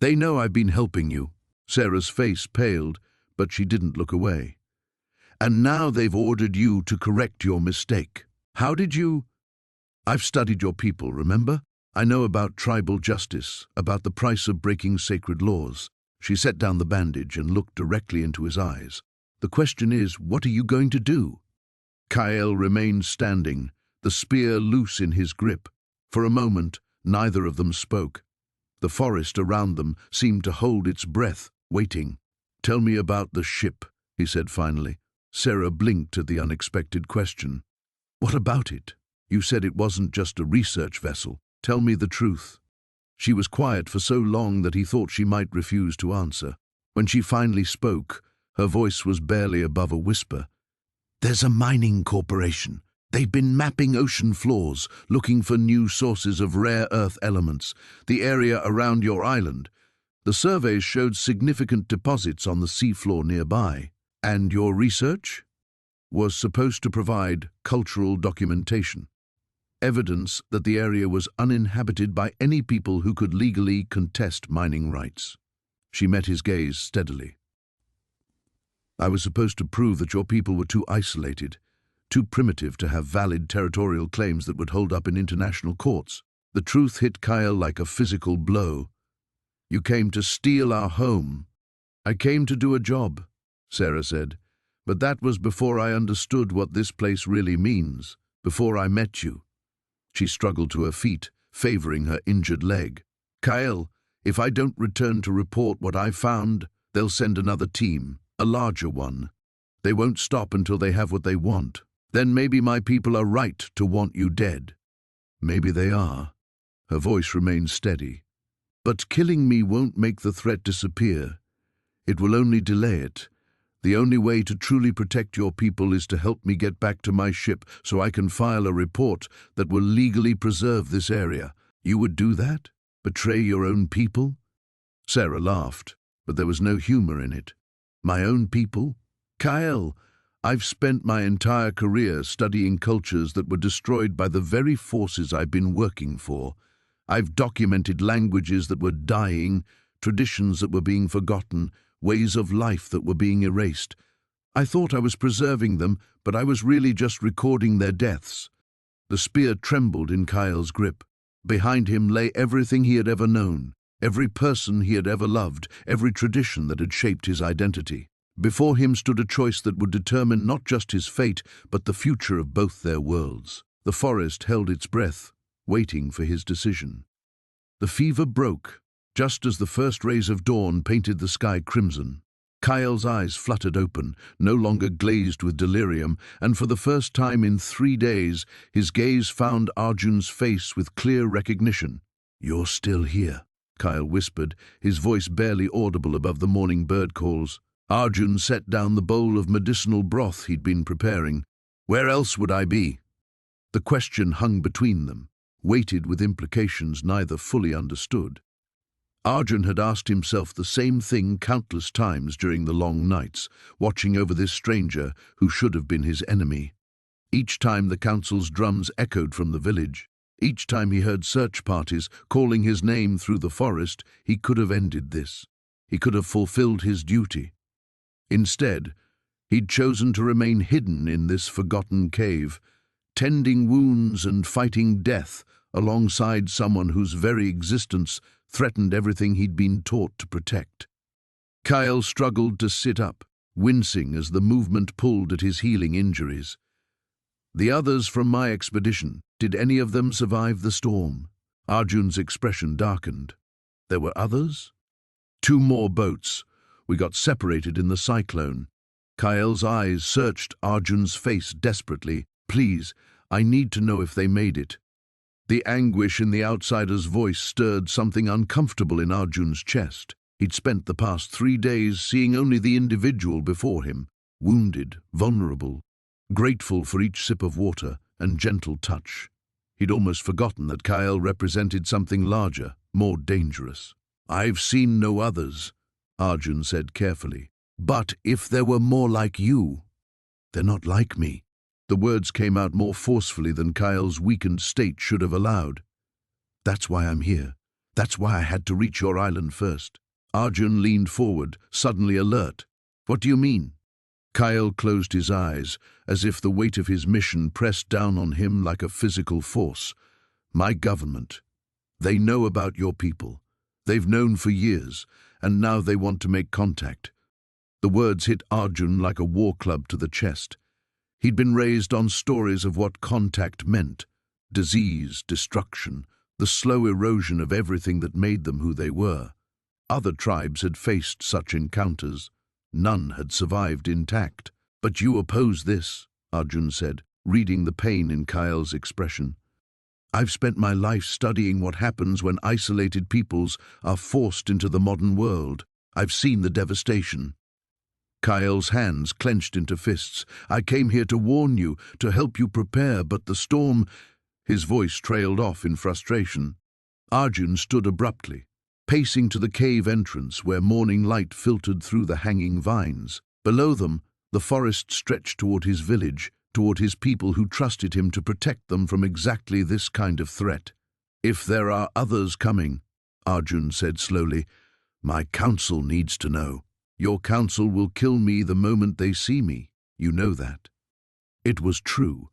"They know I've been helping you." Sarah's face paled, but she didn't look away. "And now they've ordered you to correct your mistake. How did you—" "I've studied your people, remember? I know about tribal justice, about the price of breaking sacred laws." She set down the bandage and looked directly into his eyes. "The question is, what are you going to do?" Kael remained standing, the spear loose in his grip. For a moment, neither of them spoke. The forest around them seemed to hold its breath, waiting. "Tell me about the ship," he said finally. Sarah blinked at the unexpected question. "What about it? You said it wasn't just a research vessel. Tell me the truth." She was quiet for so long that he thought she might refuse to answer. When she finally spoke, her voice was barely above a whisper. "There's a mining corporation. They've been mapping ocean floors, looking for new sources of rare earth elements, the area around your island. The surveys showed significant deposits on the seafloor nearby. And your research was supposed to provide cultural documentation, evidence that the area was uninhabited by any people who could legally contest mining rights." She met his gaze steadily. "I was supposed to prove that your people were too isolated, too primitive to have valid territorial claims that would hold up in international courts." The truth hit Kael like a physical blow. "You came to steal our home." "I came to do a job," Sarah said, "but that was before I understood what this place really means, before I met you." She struggled to her feet, favoring her injured leg. "Kael, if I don't return to report what I found, they'll send another team, a larger one. They won't stop until they have what they want. Then maybe my people are right to want you dead." "Maybe they are." Her voice remained steady. "But killing me won't make the threat disappear. It will only delay it. The only way to truly protect your people is to help me get back to my ship so I can file a report that will legally preserve this area. You would do that? Betray your own people?" Sarah laughed, but there was no humor in it. "My own people? Kael, I've spent my entire career studying cultures that were destroyed by the very forces I've been working for. I've documented languages that were dying, traditions that were being forgotten, ways of life that were being erased. I thought I was preserving them, but I was really just recording their deaths." The spear trembled in Kael's grip. Behind him lay everything he had ever known, every person he had ever loved, every tradition that had shaped his identity. Before him stood a choice that would determine not just his fate, but the future of both their worlds. The forest held its breath, waiting for his decision. The fever broke, just as the first rays of dawn painted the sky crimson. Kael's eyes fluttered open, no longer glazed with delirium, and for the first time in 3 days, his gaze found Arjun's face with clear recognition. "You're still here," Kael whispered, his voice barely audible above the morning bird calls. Arjun set down the bowl of medicinal broth he'd been preparing. "Where else would I be?" The question hung between them, weighted with implications neither fully understood. Arjun had asked himself the same thing countless times during the long nights, watching over this stranger who should have been his enemy. Each time the council's drums echoed from the village, each time he heard search parties calling his name through the forest, he could have ended this. He could have fulfilled his duty. Instead, he'd chosen to remain hidden in this forgotten cave, tending wounds and fighting death alongside someone whose very existence threatened everything he'd been taught to protect. Kael struggled to sit up, wincing as the movement pulled at his healing injuries. The others from my expedition, did any of them survive the storm? Arjun's expression darkened. There were others? 2 more boats. We got separated in the cyclone. Kael's eyes searched Arjun's face desperately. Please, I need to know if they made it. The anguish in the outsider's voice stirred something uncomfortable in Arjun's chest. He'd spent the past 3 days seeing only the individual before him, wounded, vulnerable, grateful for each sip of water and gentle touch. He'd almost forgotten that Kael represented something larger, more dangerous. I've seen no others, Arjun said carefully. But if there were more like you, they're not like me. The words came out more forcefully than Kael's weakened state should have allowed. That's why I'm here. That's why I had to reach your island first. Arjun leaned forward, suddenly alert. What do you mean? Kael closed his eyes, as if the weight of his mission pressed down on him like a physical force. My government. They know about your people. They've known for years, and now they want to make contact. The words hit Arjun like a war club to the chest. He'd been raised on stories of what contact meant. Disease, destruction, the slow erosion of everything that made them who they were. Other tribes had faced such encounters. None had survived intact. But you oppose this, Arjun said, reading the pain in Kael's expression. I've spent my life studying what happens when isolated peoples are forced into the modern world. I've seen the devastation. Kael's hands clenched into fists. I came here to warn you, to help you prepare, but the storm... His voice trailed off in frustration. Arjun stood abruptly, pacing to the cave entrance where morning light filtered through the hanging vines. Below them, the forest stretched toward his village, toward his people who trusted him to protect them from exactly this kind of threat. If there are others coming, Arjun said slowly, my council needs to know. Your council will kill me the moment they see me. You know that. It was true.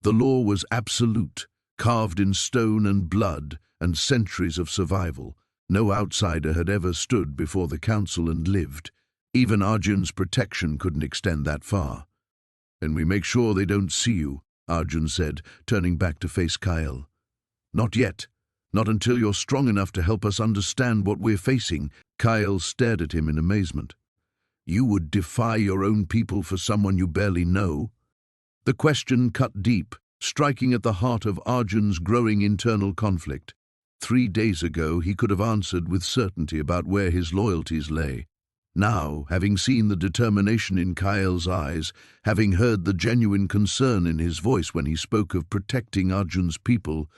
The law was absolute, carved in stone and blood and centuries of survival. No outsider had ever stood before the council and lived. Even Arjun's protection couldn't extend that far. And we make sure they don't see you, Arjun said, turning back to face Kael. Not yet. Not until you're strong enough to help us understand what we're facing. Kael stared at him in amazement. You would defy your own people for someone you barely know? The question cut deep, striking at the heart of Arjun's growing internal conflict. 3 days ago, he could have answered with certainty about where his loyalties lay. Now, having seen the determination in Kael's eyes, having heard the genuine concern in his voice when he spoke of protecting Arjun's people,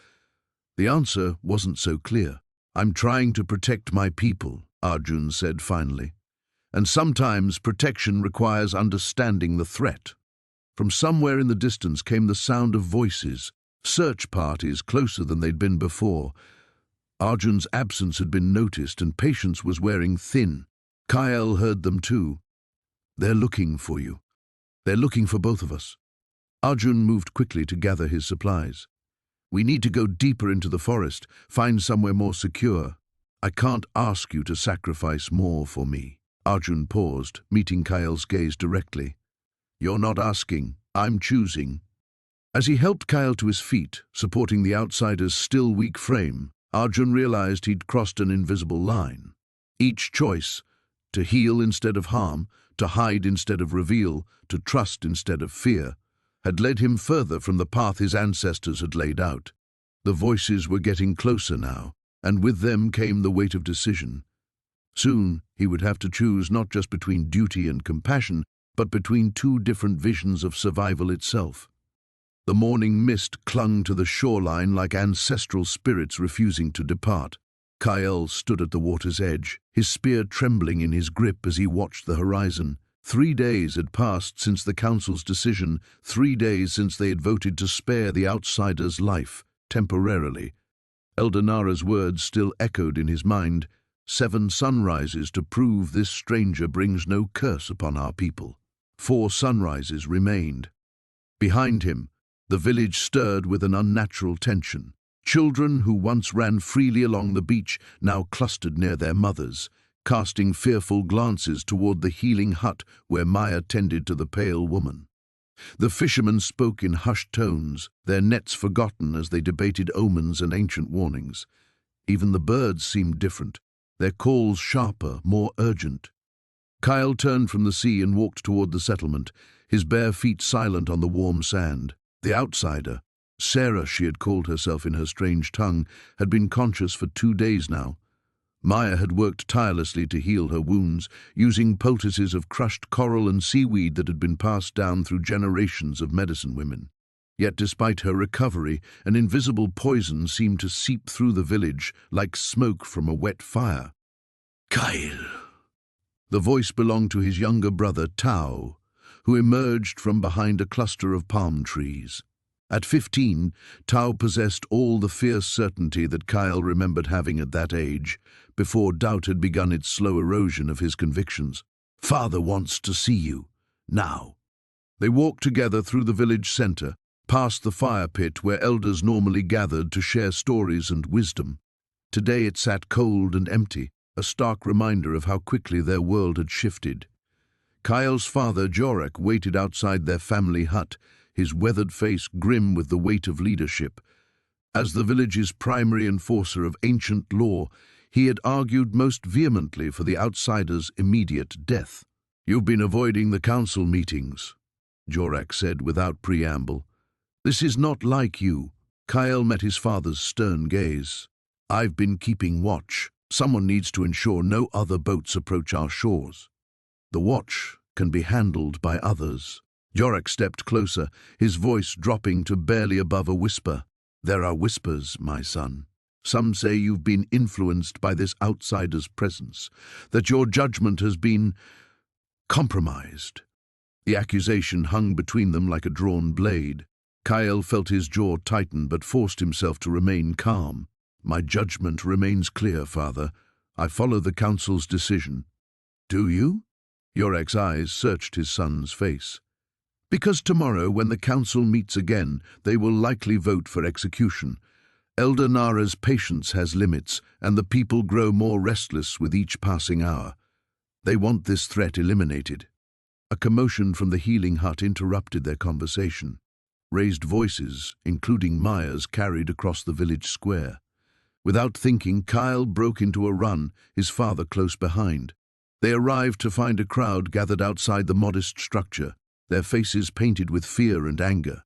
the answer wasn't so clear. I'm trying to protect my people, Arjun said finally. And sometimes protection requires understanding the threat. From somewhere in the distance came the sound of voices, search parties closer than they'd been before. Arjun's absence had been noticed and patience was wearing thin. Kael heard them too. They're looking for you. They're looking for both of us. Arjun moved quickly to gather his supplies. We need to go deeper into the forest, find somewhere more secure. I can't ask you to sacrifice more for me. Arjun paused, meeting Kael's gaze directly. You're not asking, I'm choosing. As he helped Kael to his feet, supporting the outsider's still weak frame, Arjun realized he'd crossed an invisible line. Each choice, to heal instead of harm, to hide instead of reveal, to trust instead of fear, had led him further from the path his ancestors had laid out. The voices were getting closer now, and with them came the weight of decision. Soon, he would have to choose not just between duty and compassion, but between 2 different visions of survival itself. The morning mist clung to the shoreline like ancestral spirits refusing to depart. Kael stood at the water's edge, his spear trembling in his grip as he watched the horizon. 3 days had passed since the council's decision, 3 days since they had voted to spare the outsider's life, temporarily. Eldenara's words still echoed in his mind, 7 sunrises to prove this stranger brings no curse upon our people. 4 sunrises remained. Behind him, the village stirred with an unnatural tension. Children who once ran freely along the beach now clustered near their mothers, casting fearful glances toward the healing hut where Maya tended to the pale woman. The fishermen spoke in hushed tones, their nets forgotten as they debated omens and ancient warnings. Even the birds seemed different, their calls sharper, more urgent. Kael turned from the sea and walked toward the settlement, his bare feet silent on the warm sand. The outsider, Sarah she had called herself in her strange tongue, had been conscious for 2 days now. Maya had worked tirelessly to heal her wounds, using poultices of crushed coral and seaweed that had been passed down through generations of medicine women. Yet despite her recovery, an invisible poison seemed to seep through the village like smoke from a wet fire. Kael! The voice belonged to his younger brother, Tao, who emerged from behind a cluster of palm trees. At 15, Tao possessed all the fierce certainty that Kael remembered having at that age, before doubt had begun its slow erosion of his convictions. "Father wants to see you, now." They walked together through the village center, past the fire pit where elders normally gathered to share stories and wisdom. Today it sat cold and empty, a stark reminder of how quickly their world had shifted. Kael's father, Jorek, waited outside their family hut, his weathered face grim with the weight of leadership. As the village's primary enforcer of ancient law, he had argued most vehemently for the outsider's immediate death. "You've been avoiding the council meetings," Jorek said without preamble. "This is not like you." Kael met his father's stern gaze. "I've been keeping watch. Someone needs to ensure no other boats approach our shores. The watch can be handled by others." Jorek stepped closer, his voice dropping to barely above a whisper. "There are whispers, my son. Some say you've been influenced by this outsider's presence, that your judgment has been compromised." The accusation hung between them like a drawn blade. Kael felt his jaw tighten but forced himself to remain calm. "My judgment remains clear, father. I follow the council's decision." "Do you?" Jorek's eyes searched his son's face. "Because tomorrow, when the council meets again, they will likely vote for execution. Elder Nara's patience has limits, and the people grow more restless with each passing hour. They want this threat eliminated." A commotion from the healing hut interrupted their conversation. Raised voices, including Maya's, carried across the village square. Without thinking, Kael broke into a run, his father close behind. They arrived to find a crowd gathered outside the modest structure, their faces painted with fear and anger.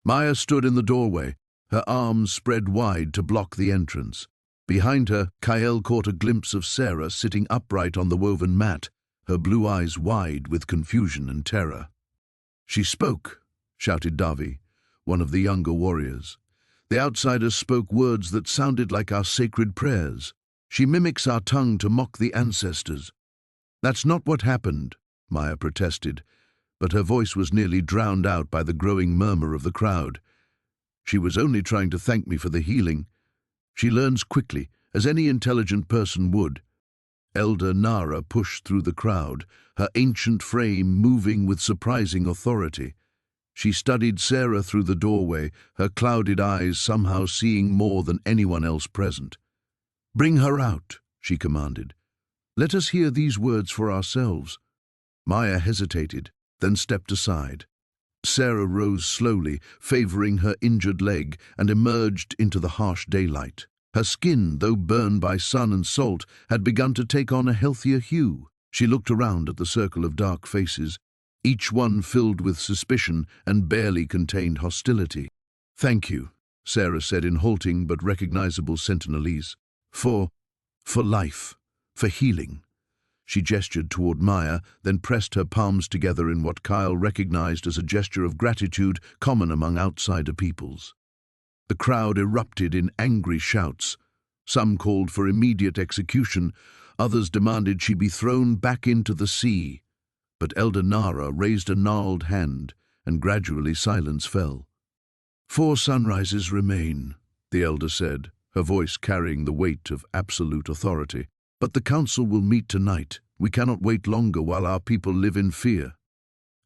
Maya stood in the doorway, her arms spread wide to block the entrance. Behind her, Kael caught a glimpse of Sarah sitting upright on the woven mat, her blue eyes wide with confusion and terror. "She spoke," shouted Davi, one of the younger warriors. "The outsiders spoke words that sounded like our sacred prayers. She mimics our tongue to mock the ancestors." "That's not what happened," Maya protested, but her voice was nearly drowned out by the growing murmur of the crowd. "She was only trying to thank me for the healing. She learns quickly, as any intelligent person would." Elder Nara pushed through the crowd, her ancient frame moving with surprising authority. She studied Sarah through the doorway, her clouded eyes somehow seeing more than anyone else present. "Bring her out," she commanded. "Let us hear these words for ourselves." Maya hesitated, then stepped aside. Sarah rose slowly, favoring her injured leg, and emerged into the harsh daylight. Her skin, though burned by sun and salt, had begun to take on a healthier hue. She looked around at the circle of dark faces, each one filled with suspicion and barely contained hostility. "Thank you," Sarah said in halting but recognizable Sentinelese. For life, for healing." She gestured toward Maya, then pressed her palms together in what Kael recognized as a gesture of gratitude common among outsider peoples. The crowd erupted in angry shouts. Some called for immediate execution, others demanded she be thrown back into the sea. But Elder Nara raised a gnarled hand, and gradually silence fell. "4 sunrises remain," the elder said, her voice carrying the weight of absolute authority. "But the council will meet tonight. We cannot wait longer while our people live in fear."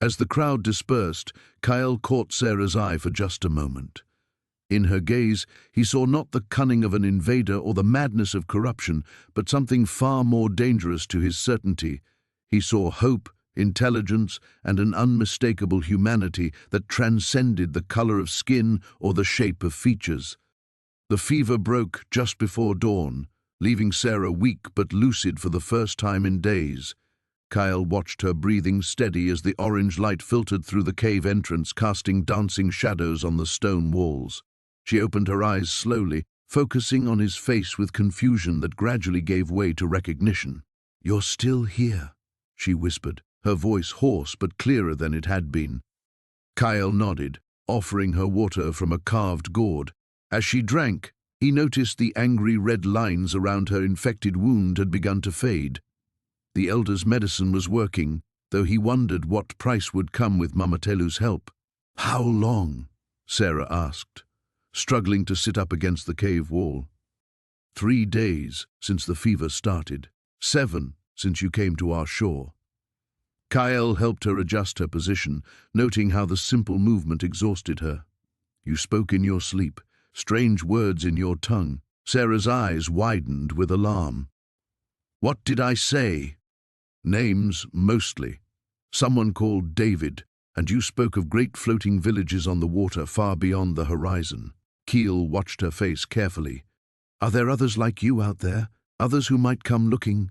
As the crowd dispersed, Kael caught Sarah's eye for just a moment. In her gaze, he saw not the cunning of an invader or the madness of corruption, but something far more dangerous to his certainty. He saw hope, intelligence, and an unmistakable humanity that transcended the color of skin or the shape of features. The fever broke just before dawn, leaving Sarah weak but lucid for the first time in days. Kael watched her breathing steady as the orange light filtered through the cave entrance, casting dancing shadows on the stone walls. She opened her eyes slowly, focusing on his face with confusion that gradually gave way to recognition. "You're still here," she whispered, her voice hoarse but clearer than it had been. Kael nodded, offering her water from a carved gourd. As she drank, he noticed the angry red lines around her infected wound had begun to fade. The elder's medicine was working, though he wondered what price would come with Mamatelu's help. "How long?" Sarah asked, struggling to sit up against the cave wall. 3 days since the fever started. 7 since you came to our shore. Kael helped her adjust her position, noting how the simple movement exhausted her. "You spoke in your sleep, strange words in your tongue." Sarah's eyes widened with alarm. "What did I say?" "Names, mostly. Someone called David, and you spoke of great floating villages on the water far beyond the horizon." Kael watched her face carefully. "Are there others like you out there? Others who might come looking?"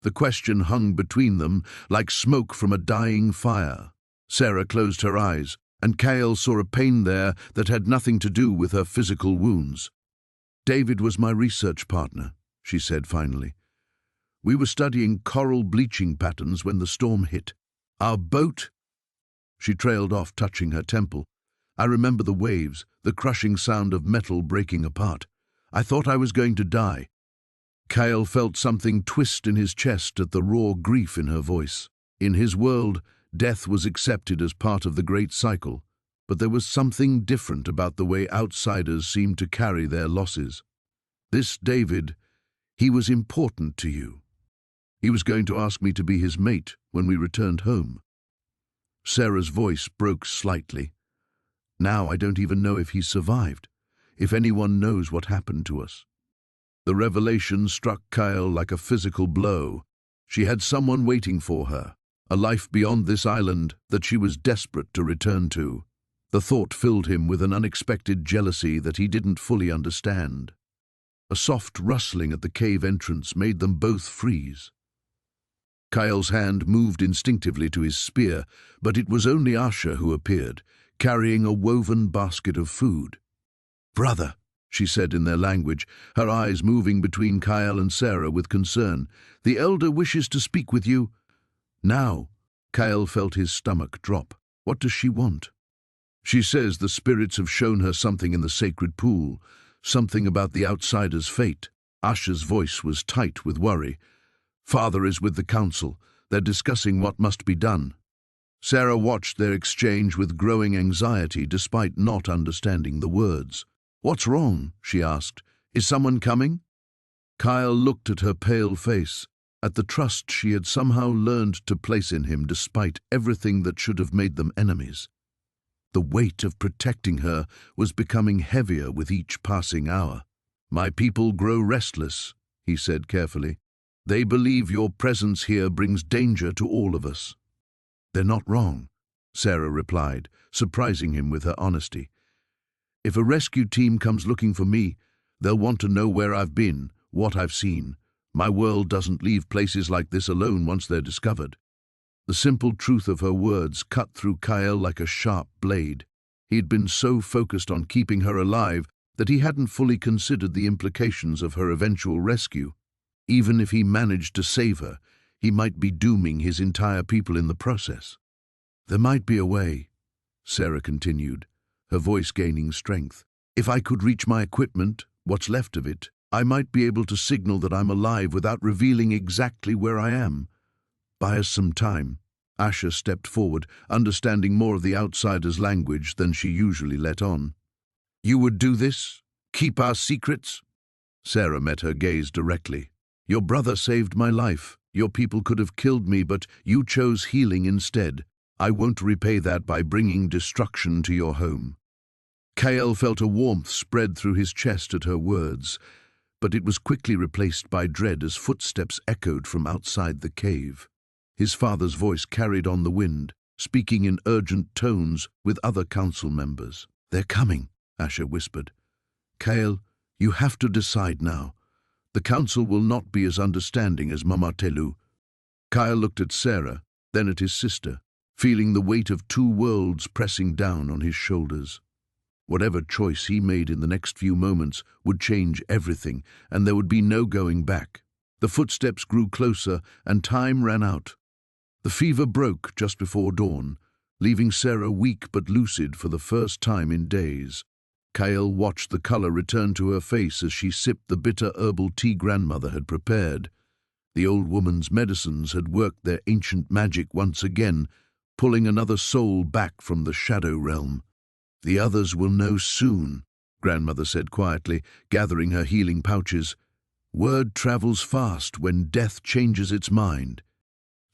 The question hung between them like smoke from a dying fire. Sarah closed her eyes, and Kael saw a pain there that had nothing to do with her physical wounds. "David was my research partner," she said finally. "We were studying coral bleaching patterns when the storm hit. Our boat—" She trailed off, touching her temple. "I remember the waves, the crushing sound of metal breaking apart. I thought I was going to die." Kael felt something twist in his chest at the raw grief in her voice. In his world, death was accepted as part of the great cycle, but there was something different about the way outsiders seemed to carry their losses. "This David, he was important to you. He was going to ask me to be his mate when we returned home." Sarah's voice broke slightly. "Now I don't even know if he survived, if anyone knows what happened to us." The revelation struck Kael like a physical blow. She had someone waiting for her, a life beyond this island that she was desperate to return to. The thought filled him with an unexpected jealousy that he didn't fully understand. A soft rustling at the cave entrance made them both freeze. Kael's hand moved instinctively to his spear, but it was only Asha who appeared, carrying a woven basket of food. "Brother," she said in their language, her eyes moving between Kael and Sarah with concern, "the elder wishes to speak with you." "Now?" Kael felt his stomach drop. "What does she want?" "She says the spirits have shown her something in the sacred pool, something about the outsider's fate." Asha's voice was tight with worry. "Father is with the council. They're discussing what must be done." Sarah watched their exchange with growing anxiety despite not understanding the words. "What's wrong?" she asked. "Is someone coming?" Kael looked at her pale face, at the trust she had somehow learned to place in him despite everything that should have made them enemies. The weight of protecting her was becoming heavier with each passing hour. "My people grow restless," he said carefully. "They believe your presence here brings danger to all of us." "They're not wrong," Sarah replied, surprising him with her honesty. "If a rescue team comes looking for me, they'll want to know where I've been, what I've seen. My world doesn't leave places like this alone once they're discovered." The simple truth of her words cut through Kael like a sharp blade. He'd been so focused on keeping her alive that he hadn't fully considered the implications of her eventual rescue. Even if he managed to save her, he might be dooming his entire people in the process. "There might be a way," Sarah continued, her voice gaining strength. "If I could reach my equipment, what's left of it, I might be able to signal that I'm alive without revealing exactly where I am. Buy us some time." Asha stepped forward, understanding more of the outsider's language than she usually let on. "You would do this? Keep our secrets?" Sarah met her gaze directly. "Your brother saved my life. Your people could have killed me, but you chose healing instead. I won't repay that by bringing destruction to your home." Kael felt a warmth spread through his chest at her words, but it was quickly replaced by dread as footsteps echoed from outside the cave. His father's voice carried on the wind, speaking in urgent tones with other council members. "They're coming," Asher whispered. "Kael, you have to decide now. The council will not be as understanding as Mama Telu." Kael looked at Sarah, then at his sister, feeling the weight of two worlds pressing down on his shoulders. Whatever choice he made in the next few moments would change everything, and there would be no going back. The footsteps grew closer, and time ran out. The fever broke just before dawn, leaving Sarah weak but lucid for the first time in days. Kael watched the color return to her face as she sipped the bitter herbal tea grandmother had prepared. The old woman's medicines had worked their ancient magic once again, pulling another soul back from the shadow realm. "The others will know soon," grandmother said quietly, gathering her healing pouches. "Word travels fast when death changes its mind."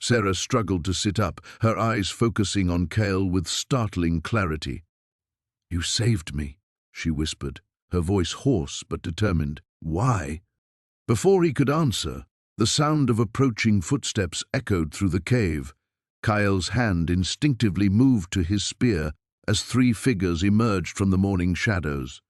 Sarah struggled to sit up, her eyes focusing on Kael with startling clarity. "You saved me," she whispered, her voice hoarse but determined. "Why?" Before he could answer, the sound of approaching footsteps echoed through the cave. Kael's hand instinctively moved to his spear as three figures emerged from the morning shadows.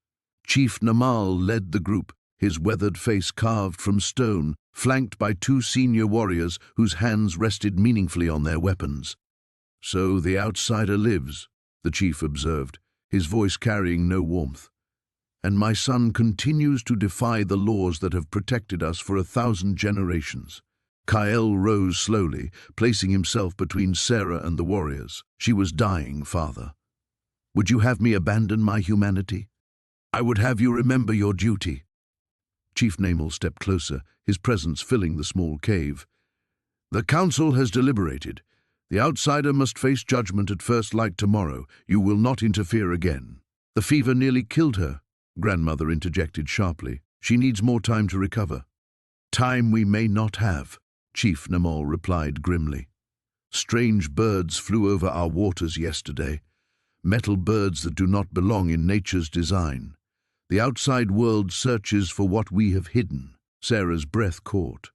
Chief Namal led the group, his weathered face carved from stone, flanked by two senior warriors whose hands rested meaningfully on their weapons. "So the outsider lives," the chief observed, his voice carrying no warmth. "And my son continues to defy the laws that have protected us for 1,000 generations." Kael rose slowly, placing himself between Sarah and the warriors. "She was dying, father. Would you have me abandon my humanity? I would have you remember your duty." Chief Namal stepped closer, his presence filling the small cave. "The council has deliberated. The outsider must face judgment at first light tomorrow. You will not interfere again." "The fever nearly killed her," grandmother interjected sharply. "She needs more time to recover." "Time we may not have," Chief Namal replied grimly. "Strange birds flew over our waters yesterday. Metal birds that do not belong in nature's design. The outside world searches for what we have hidden." Sarah's breath caught.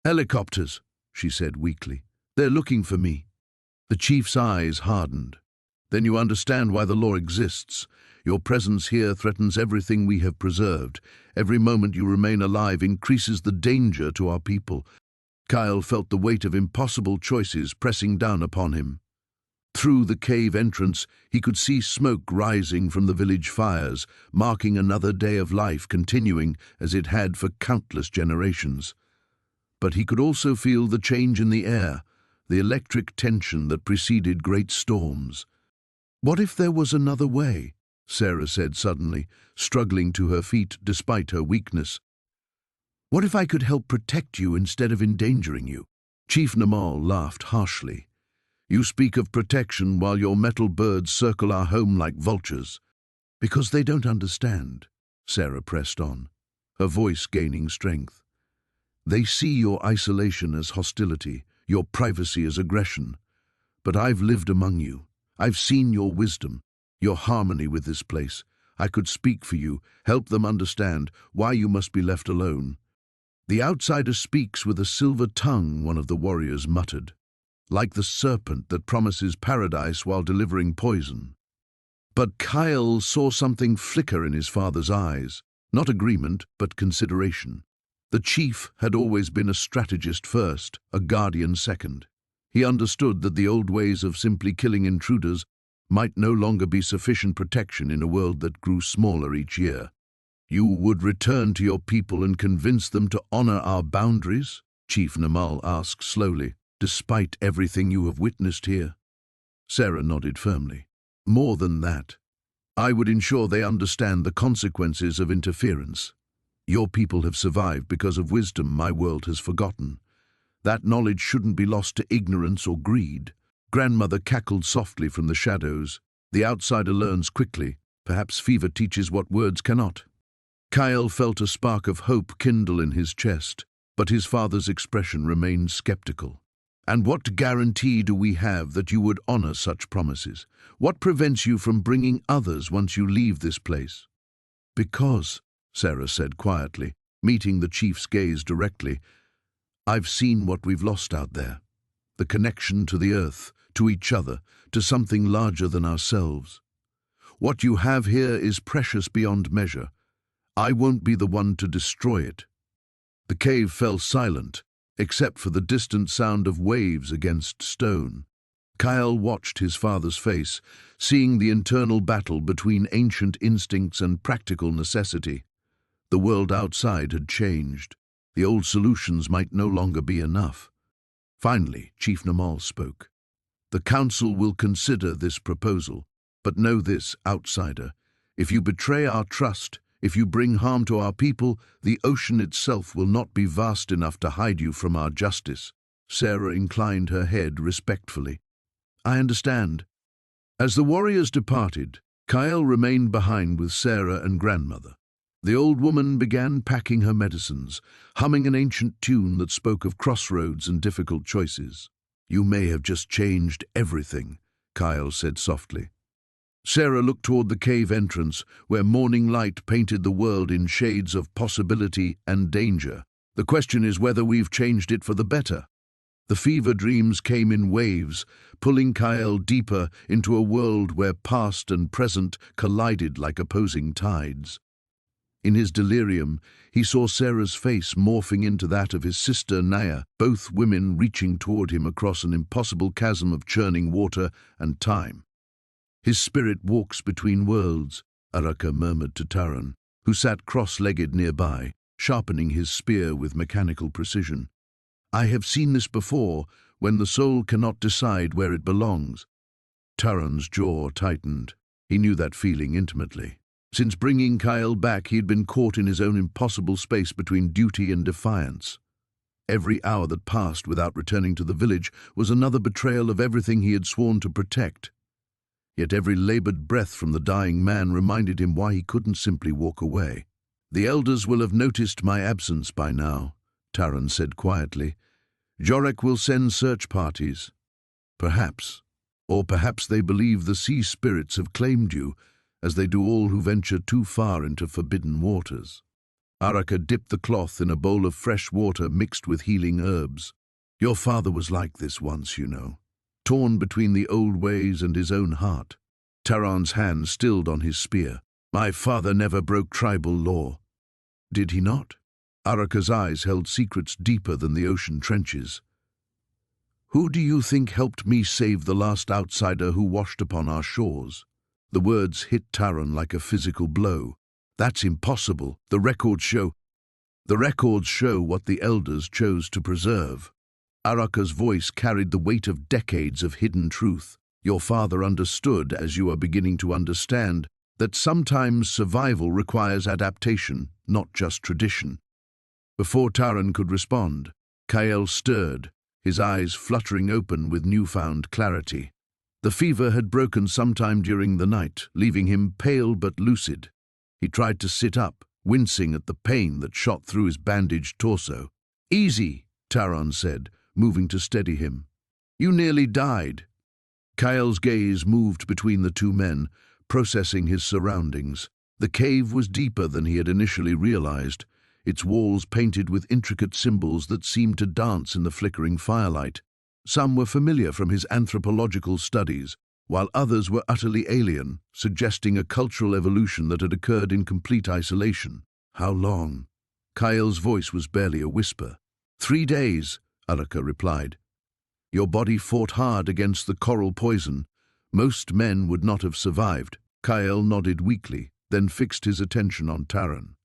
"Helicopters," she said weakly. "They're looking for me." The chief's eyes hardened. "Then you understand why the law exists. Your presence here threatens everything we have preserved. Every moment you remain alive increases the danger to our people." Kael felt the weight of impossible choices pressing down upon him. Through the cave entrance, he could see smoke rising from the village fires, marking another day of life continuing as it had for countless generations. But he could also feel the change in the air, the electric tension that preceded great storms. "What if there was another way?" Sarah said suddenly, struggling to her feet despite her weakness. "What if I could help protect you instead of endangering you?" Chief Namal laughed harshly. "You speak of protection while your metal birds circle our home like vultures." "Because they don't understand," Sarah pressed on, her voice gaining strength. "They see your isolation as hostility, your privacy as aggression. But I've lived among you. I've seen your wisdom, your harmony with this place. I could speak for you, help them understand why you must be left alone." "The outsider speaks with a silver tongue," one of the warriors muttered, "like the serpent that promises paradise while delivering poison." But Kael saw something flicker in his father's eyes, not agreement, but consideration. The chief had always been a strategist first, a guardian second. He understood that the old ways of simply killing intruders might no longer be sufficient protection in a world that grew smaller each year. "You would return to your people and convince them to honor our boundaries?" Chief Namal asked slowly, "despite everything you have witnessed here?" Sarah nodded firmly. "More than that. I would ensure they understand the consequences of interference. Your people have survived because of wisdom my world has forgotten. That knowledge shouldn't be lost to ignorance or greed." Grandmother cackled softly from the shadows. "The outsider learns quickly. Perhaps fever teaches what words cannot." Kael felt a spark of hope kindle in his chest, but his father's expression remained skeptical. And what guarantee do we have that you would honor such promises? What prevents you from bringing others once you leave this place? Because, Sarah said quietly, meeting the chief's gaze directly, I've seen what we've lost out there. The connection to the earth, to each other, to something larger than ourselves. What you have here is precious beyond measure. I won't be the one to destroy it. The cave fell silent, except for the distant sound of waves against stone. Kael watched his father's face, seeing the internal battle between ancient instincts and practical necessity. The world outside had changed. The old solutions might no longer be enough. Finally, Chief Namal spoke. The council will consider this proposal, but know this, outsider. If you betray our trust, if you bring harm to our people, the ocean itself will not be vast enough to hide you from our justice. Sarah inclined her head respectfully. I understand. As the warriors departed, Kael remained behind with Sarah and grandmother. The old woman began packing her medicines, humming an ancient tune that spoke of crossroads and difficult choices. You may have just changed everything, Kael said softly. Sarah looked toward the cave entrance, where morning light painted the world in shades of possibility and danger. The question is whether we've changed it for the better. The fever dreams came in waves, pulling Kael deeper into a world where past and present collided like opposing tides. In his delirium, he saw Sarah's face morphing into that of his sister Naya, both women reaching toward him across an impossible chasm of churning water and time. His spirit walks between worlds, Araka murmured to Taran, who sat cross-legged nearby, sharpening his spear with mechanical precision. I have seen this before, when the soul cannot decide where it belongs. Taran's jaw tightened. He knew that feeling intimately. Since bringing Kael back, he had been caught in his own impossible space between duty and defiance. Every hour that passed without returning to the village was another betrayal of everything he had sworn to protect. Yet every labored breath from the dying man reminded him why he couldn't simply walk away. The elders will have noticed my absence by now, Taran said quietly. Jorek will send search parties. Perhaps. Or perhaps they believe the sea spirits have claimed you, as they do all who venture too far into forbidden waters. Araka dipped the cloth in a bowl of fresh water mixed with healing herbs. Your father was like this once, you know, torn between the old ways and his own heart. Taran's hand stilled on his spear. My father never broke tribal law. Did he not? Araka's eyes held secrets deeper than the ocean trenches. Who do you think helped me save the last outsider who washed upon our shores? The words hit Taran like a physical blow. That's impossible. The records show what the elders chose to preserve. Araka's voice carried the weight of decades of hidden truth. Your father understood, as you are beginning to understand, that sometimes survival requires adaptation, not just tradition. Before Taran could respond, Kael stirred, his eyes fluttering open with newfound clarity. The fever had broken sometime during the night, leaving him pale but lucid. He tried to sit up, wincing at the pain that shot through his bandaged torso. Easy, Taran said, moving to steady him. You nearly died. Kael's gaze moved between the two men, processing his surroundings. The cave was deeper than he had initially realized, its walls painted with intricate symbols that seemed to dance in the flickering firelight. Some were familiar from his anthropological studies, while others were utterly alien, suggesting a cultural evolution that had occurred in complete isolation. How long? Kael's voice was barely a whisper. 3 days, Araka replied. Your body fought hard against the coral poison. Most men would not have survived. Kael nodded weakly, then fixed his attention on Taran.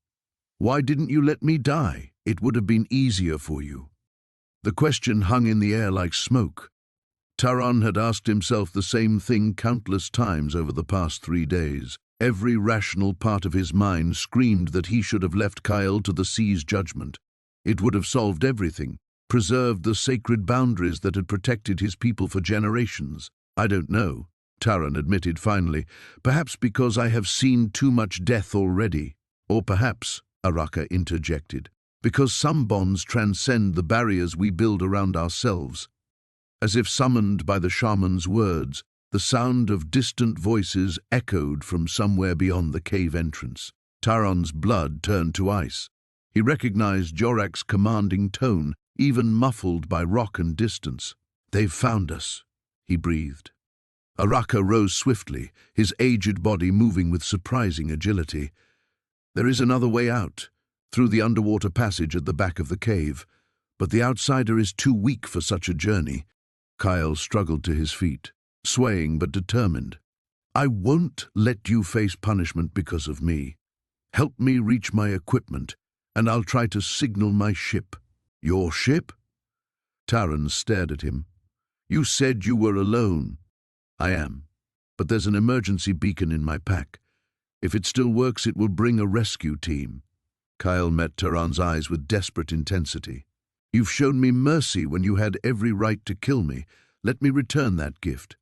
Why didn't you let me die? It would have been easier for you. The question hung in the air like smoke. Taran had asked himself the same thing countless times over the past 3 days. Every rational part of his mind screamed that he should have left Kael to the sea's judgment. It would have solved everything, preserved the sacred boundaries that had protected his people for generations. I don't know, Taran admitted finally, perhaps because I have seen too much death already. Or perhaps, Araka interjected, because some bonds transcend the barriers we build around ourselves. As if summoned by the shaman's words, the sound of distant voices echoed from somewhere beyond the cave entrance. Taran's blood turned to ice. He recognized Jorak's commanding tone, even muffled by rock and distance. "They've found us," he breathed. Araka rose swiftly, his aged body moving with surprising agility. "There is another way out, through the underwater passage at the back of the cave, but the outsider is too weak for such a journey." Kael struggled to his feet, swaying but determined. "I won't let you face punishment because of me. Help me reach my equipment, and I'll try to signal my ship." "Your ship?" Taran stared at him. "You said you were alone." "I am, but there's an emergency beacon in my pack. If it still works, it will bring a rescue team." Kael met Taran's eyes with desperate intensity. "You've shown me mercy when you had every right to kill me. Let me return that gift.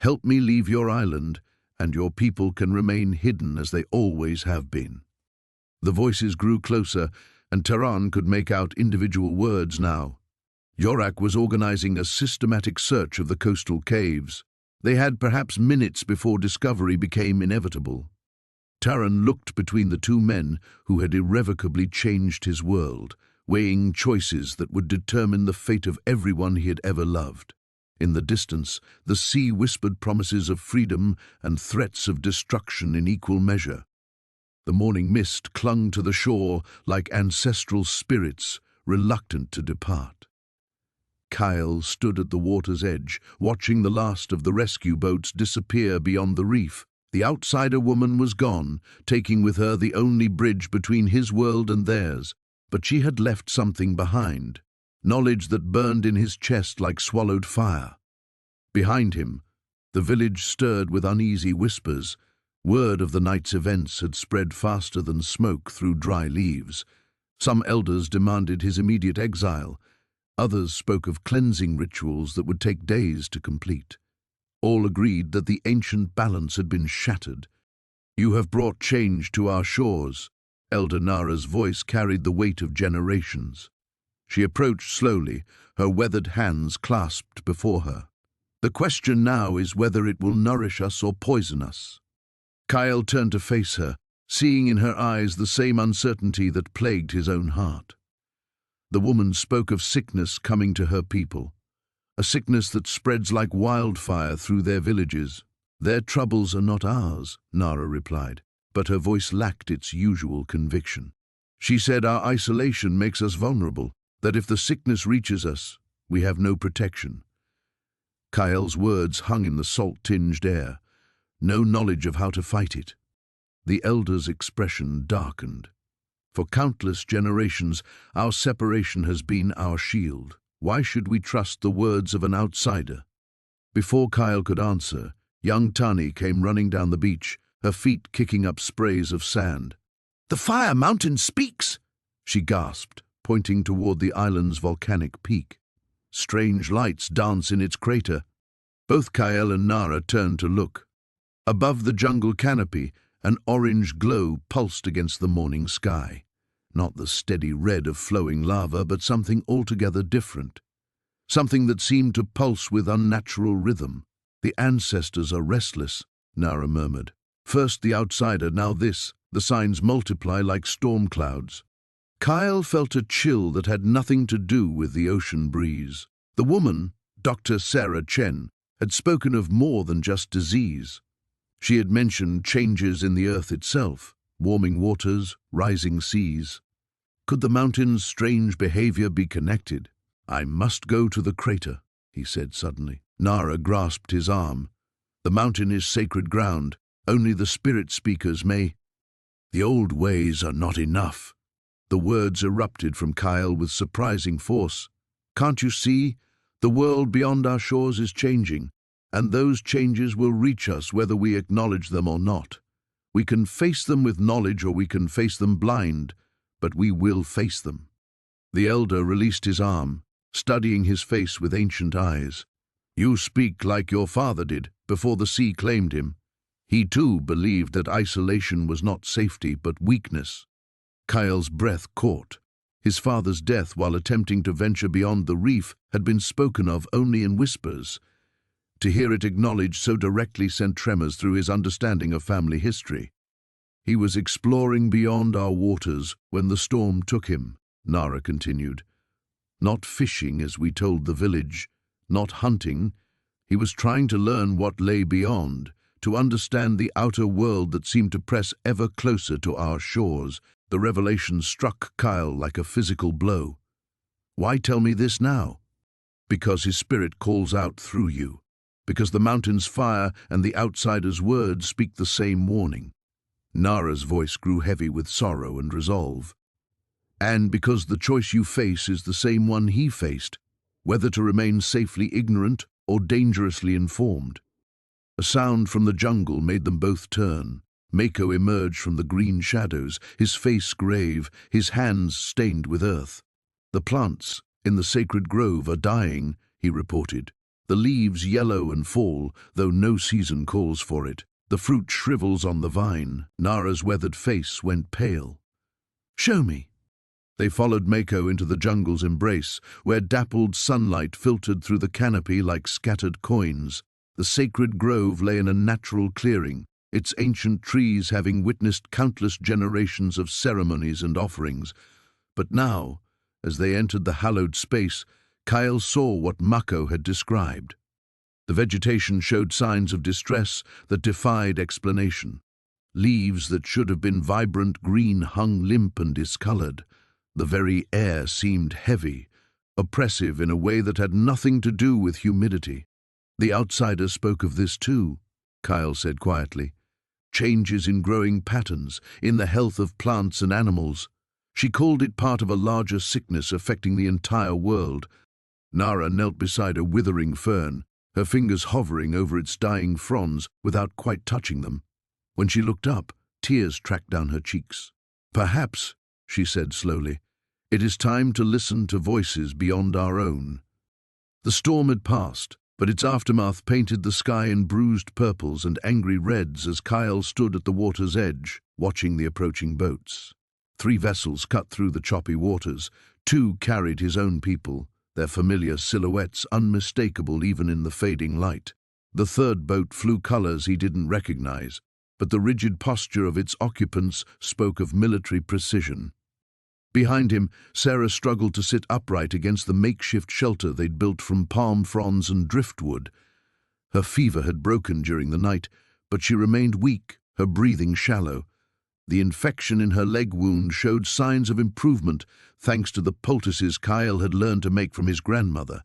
Help me leave your island, and your people can remain hidden as they always have been." The voices grew closer, and Taran could make out individual words now. Jorak was organizing a systematic search of the coastal caves. They had perhaps minutes before discovery became inevitable. Taran looked between the two men who had irrevocably changed his world, weighing choices that would determine the fate of everyone he had ever loved. In the distance, the sea whispered promises of freedom and threats of destruction in equal measure. The morning mist clung to the shore like ancestral spirits, reluctant to depart. Kael stood at the water's edge, watching the last of the rescue boats disappear beyond the reef. The outsider woman was gone, taking with her the only bridge between his world and theirs. But she had left something behind, knowledge that burned in his chest like swallowed fire. Behind him, the village stirred with uneasy whispers. Word of the night's events had spread faster than smoke through dry leaves. Some elders demanded his immediate exile. Others spoke of cleansing rituals that would take days to complete. All agreed that the ancient balance had been shattered. "You have brought change to our shores." Elder Nara's voice carried the weight of generations. She approached slowly, her weathered hands clasped before her. "The question now is whether it will nourish us or poison us." Kael turned to face her, seeing in her eyes the same uncertainty that plagued his own heart. The woman spoke of sickness coming to her people, a sickness that spreads like wildfire through their villages. "Their troubles are not ours," Nara replied, but her voice lacked its usual conviction. She said our isolation makes us vulnerable, that if the sickness reaches us, we have no protection. Kael's words hung in the salt-tinged air, no knowledge of how to fight it. The elder's expression darkened. "For countless generations, our separation has been our shield. Why should we trust the words of an outsider?" Before Kael could answer, young Tani came running down the beach, her feet kicking up sprays of sand. "The Fire Mountain speaks!" she gasped, pointing toward the island's volcanic peak. "Strange lights dance in its crater." Both Kael and Nara turned to look. Above the jungle canopy, an orange glow pulsed against the morning sky. Not the steady red of flowing lava, but something altogether different. Something that seemed to pulse with unnatural rhythm. "The ancestors are restless," Nara murmured. "First the outsider, now this. The signs multiply like storm clouds." Kael felt a chill that had nothing to do with the ocean breeze. The woman, Dr. Sarah Chen, had spoken of more than just disease. She had mentioned changes in the earth itself, warming waters, rising seas. Could the mountain's strange behavior be connected? "I must go to the crater," he said suddenly. Nara grasped his arm. "The mountain is sacred ground. Only the spirit speakers may—" "The old ways are not enough." The words erupted from Kael with surprising force. "Can't you see? The world beyond our shores is changing, and those changes will reach us whether we acknowledge them or not. We can face them with knowledge or we can face them blind, but we will face them." The elder released his arm, studying his face with ancient eyes. "You speak like your father did, before the sea claimed him. He too believed that isolation was not safety but weakness." Kael's breath caught. His father's death while attempting to venture beyond the reef had been spoken of only in whispers. To hear it acknowledged so directly sent tremors through his understanding of family history. "He was exploring beyond our waters when the storm took him," Nara continued. "Not fishing, as we told the village, not hunting. He was trying to learn what lay beyond, to understand the outer world that seemed to press ever closer to our shores." The revelation struck Kael like a physical blow. "Why tell me this now?" "Because his spirit calls out through you. Because the mountain's fire and the outsider's words speak the same warning." Nara's voice grew heavy with sorrow and resolve. "And because the choice you face is the same one he faced, whether to remain safely ignorant or dangerously informed." A sound from the jungle made them both turn. Mako emerged from the green shadows, his face grave, his hands stained with earth. "The plants in the sacred grove are dying," he reported. "The leaves yellow and fall, though no season calls for it. The fruit shrivels on the vine." Nara's weathered face went pale. "Show me." They followed Mako into the jungle's embrace, where dappled sunlight filtered through the canopy like scattered coins. The sacred grove lay in a natural clearing, its ancient trees having witnessed countless generations of ceremonies and offerings. But now, as they entered the hallowed space, Kael saw what Mako had described. The vegetation showed signs of distress that defied explanation. Leaves that should have been vibrant green hung limp and discolored. The very air seemed heavy, oppressive in a way that had nothing to do with humidity. "The outsider spoke of this too," Kael said quietly. "Changes in growing patterns, in the health of plants and animals. She called it part of a larger sickness affecting the entire world." Nara knelt beside a withering fern, her fingers hovering over its dying fronds without quite touching them. When she looked up, tears tracked down her cheeks. "Perhaps," she said slowly, "it is time to listen to voices beyond our own." The storm had passed, but its aftermath painted the sky in bruised purples and angry reds as Kael stood at the water's edge, watching the approaching boats. 3 vessels cut through the choppy waters. 2 carried his own people, their familiar silhouettes unmistakable even in the fading light. The 3rd boat flew colors he didn't recognize, but the rigid posture of its occupants spoke of military precision. Behind him, Sarah struggled to sit upright against the makeshift shelter they'd built from palm fronds and driftwood. Her fever had broken during the night, but she remained weak, her breathing shallow. The infection in her leg wound showed signs of improvement, thanks to the poultices Kael had learned to make from his grandmother.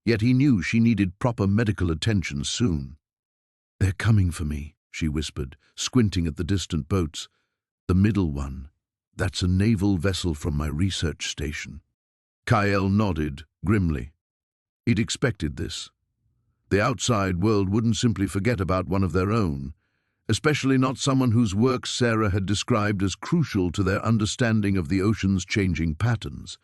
Yet he knew she needed proper medical attention soon. "They're coming for me," she whispered, squinting at the distant boats. "The middle one. That's a naval vessel from my research station." Kael nodded, grimly. He'd expected this. The outside world wouldn't simply forget about one of their own, especially not someone whose work Sarah had described as crucial to their understanding of the ocean's changing patterns.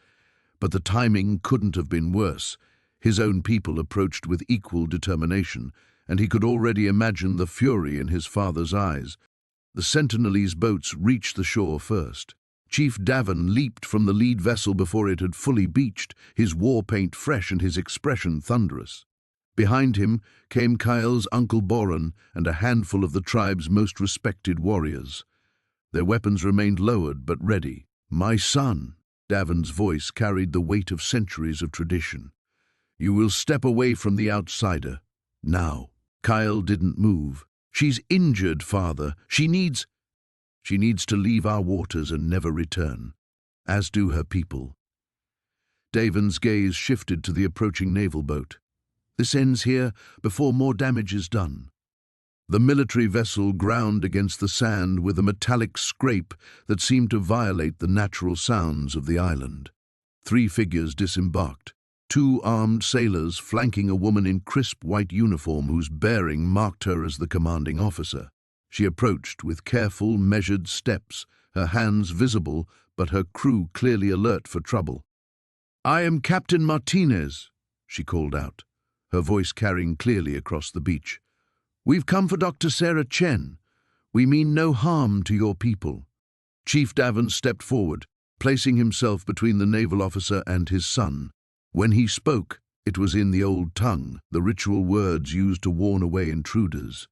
But the timing couldn't have been worse. His own people approached with equal determination, and he could already imagine the fury in his father's eyes. The Sentinelese boats reached the shore first. Chief Davin leaped from the lead vessel before it had fully beached, his war paint fresh and his expression thunderous. Behind him came Kael's uncle Boran and a handful of the tribe's most respected warriors. Their weapons remained lowered but ready. "My son," Davin's voice carried the weight of centuries of tradition. "You will step away from the outsider. Now." Kael didn't move. "She's injured, father. She needs to leave our waters and never return, as do her people." Davin's gaze shifted to the approaching naval boat. "This ends here before more damage is done." The military vessel ground against the sand with a metallic scrape that seemed to violate the natural sounds of the island. 3 figures disembarked, 2 armed sailors flanking a woman in crisp white uniform whose bearing marked her as the commanding officer. She approached with careful, measured steps, her hands visible, but her crew clearly alert for trouble. "I am Captain Martinez," she called out, her voice carrying clearly across the beach. "We've come for Dr. Sarah Chen. We mean no harm to your people." Chief Davin stepped forward, placing himself between the naval officer and his son. When he spoke, it was in the old tongue, the ritual words used to warn away intruders.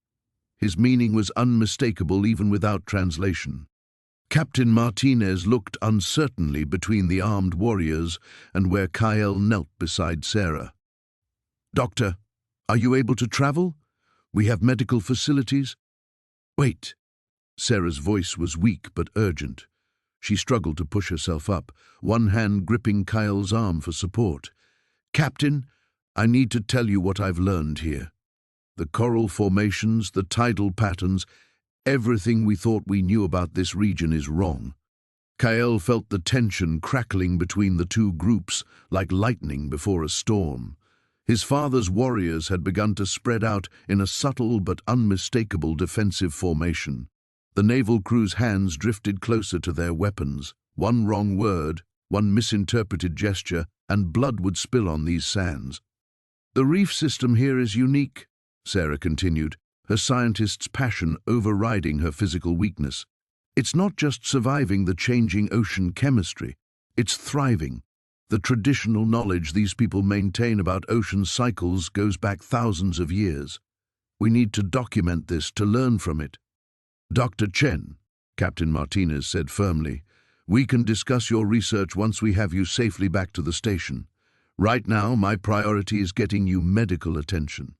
His meaning was unmistakable even without translation. Captain Martinez looked uncertainly between the armed warriors and where Kael knelt beside Sarah. "Doctor, are you able to travel? We have medical facilities." "Wait." Sarah's voice was weak but urgent. She struggled to push herself up, one hand gripping Kael's arm for support. "Captain, I need to tell you what I've learned here. The coral formations, the tidal patterns, everything we thought we knew about this region is wrong." Kael felt the tension crackling between the two groups like lightning before a storm. His father's warriors had begun to spread out in a subtle but unmistakable defensive formation. The naval crew's hands drifted closer to their weapons. One wrong word, one misinterpreted gesture, and blood would spill on these sands. "The reef system here is unique," Sarah continued, her scientist's passion overriding her physical weakness. "It's not just surviving the changing ocean chemistry, it's thriving. The traditional knowledge these people maintain about ocean cycles goes back thousands of years. We need to document this, to learn from it." "Dr. Chen," Captain Martinez said firmly, "we can discuss your research once we have you safely back to the station. Right now, my priority is getting you medical attention."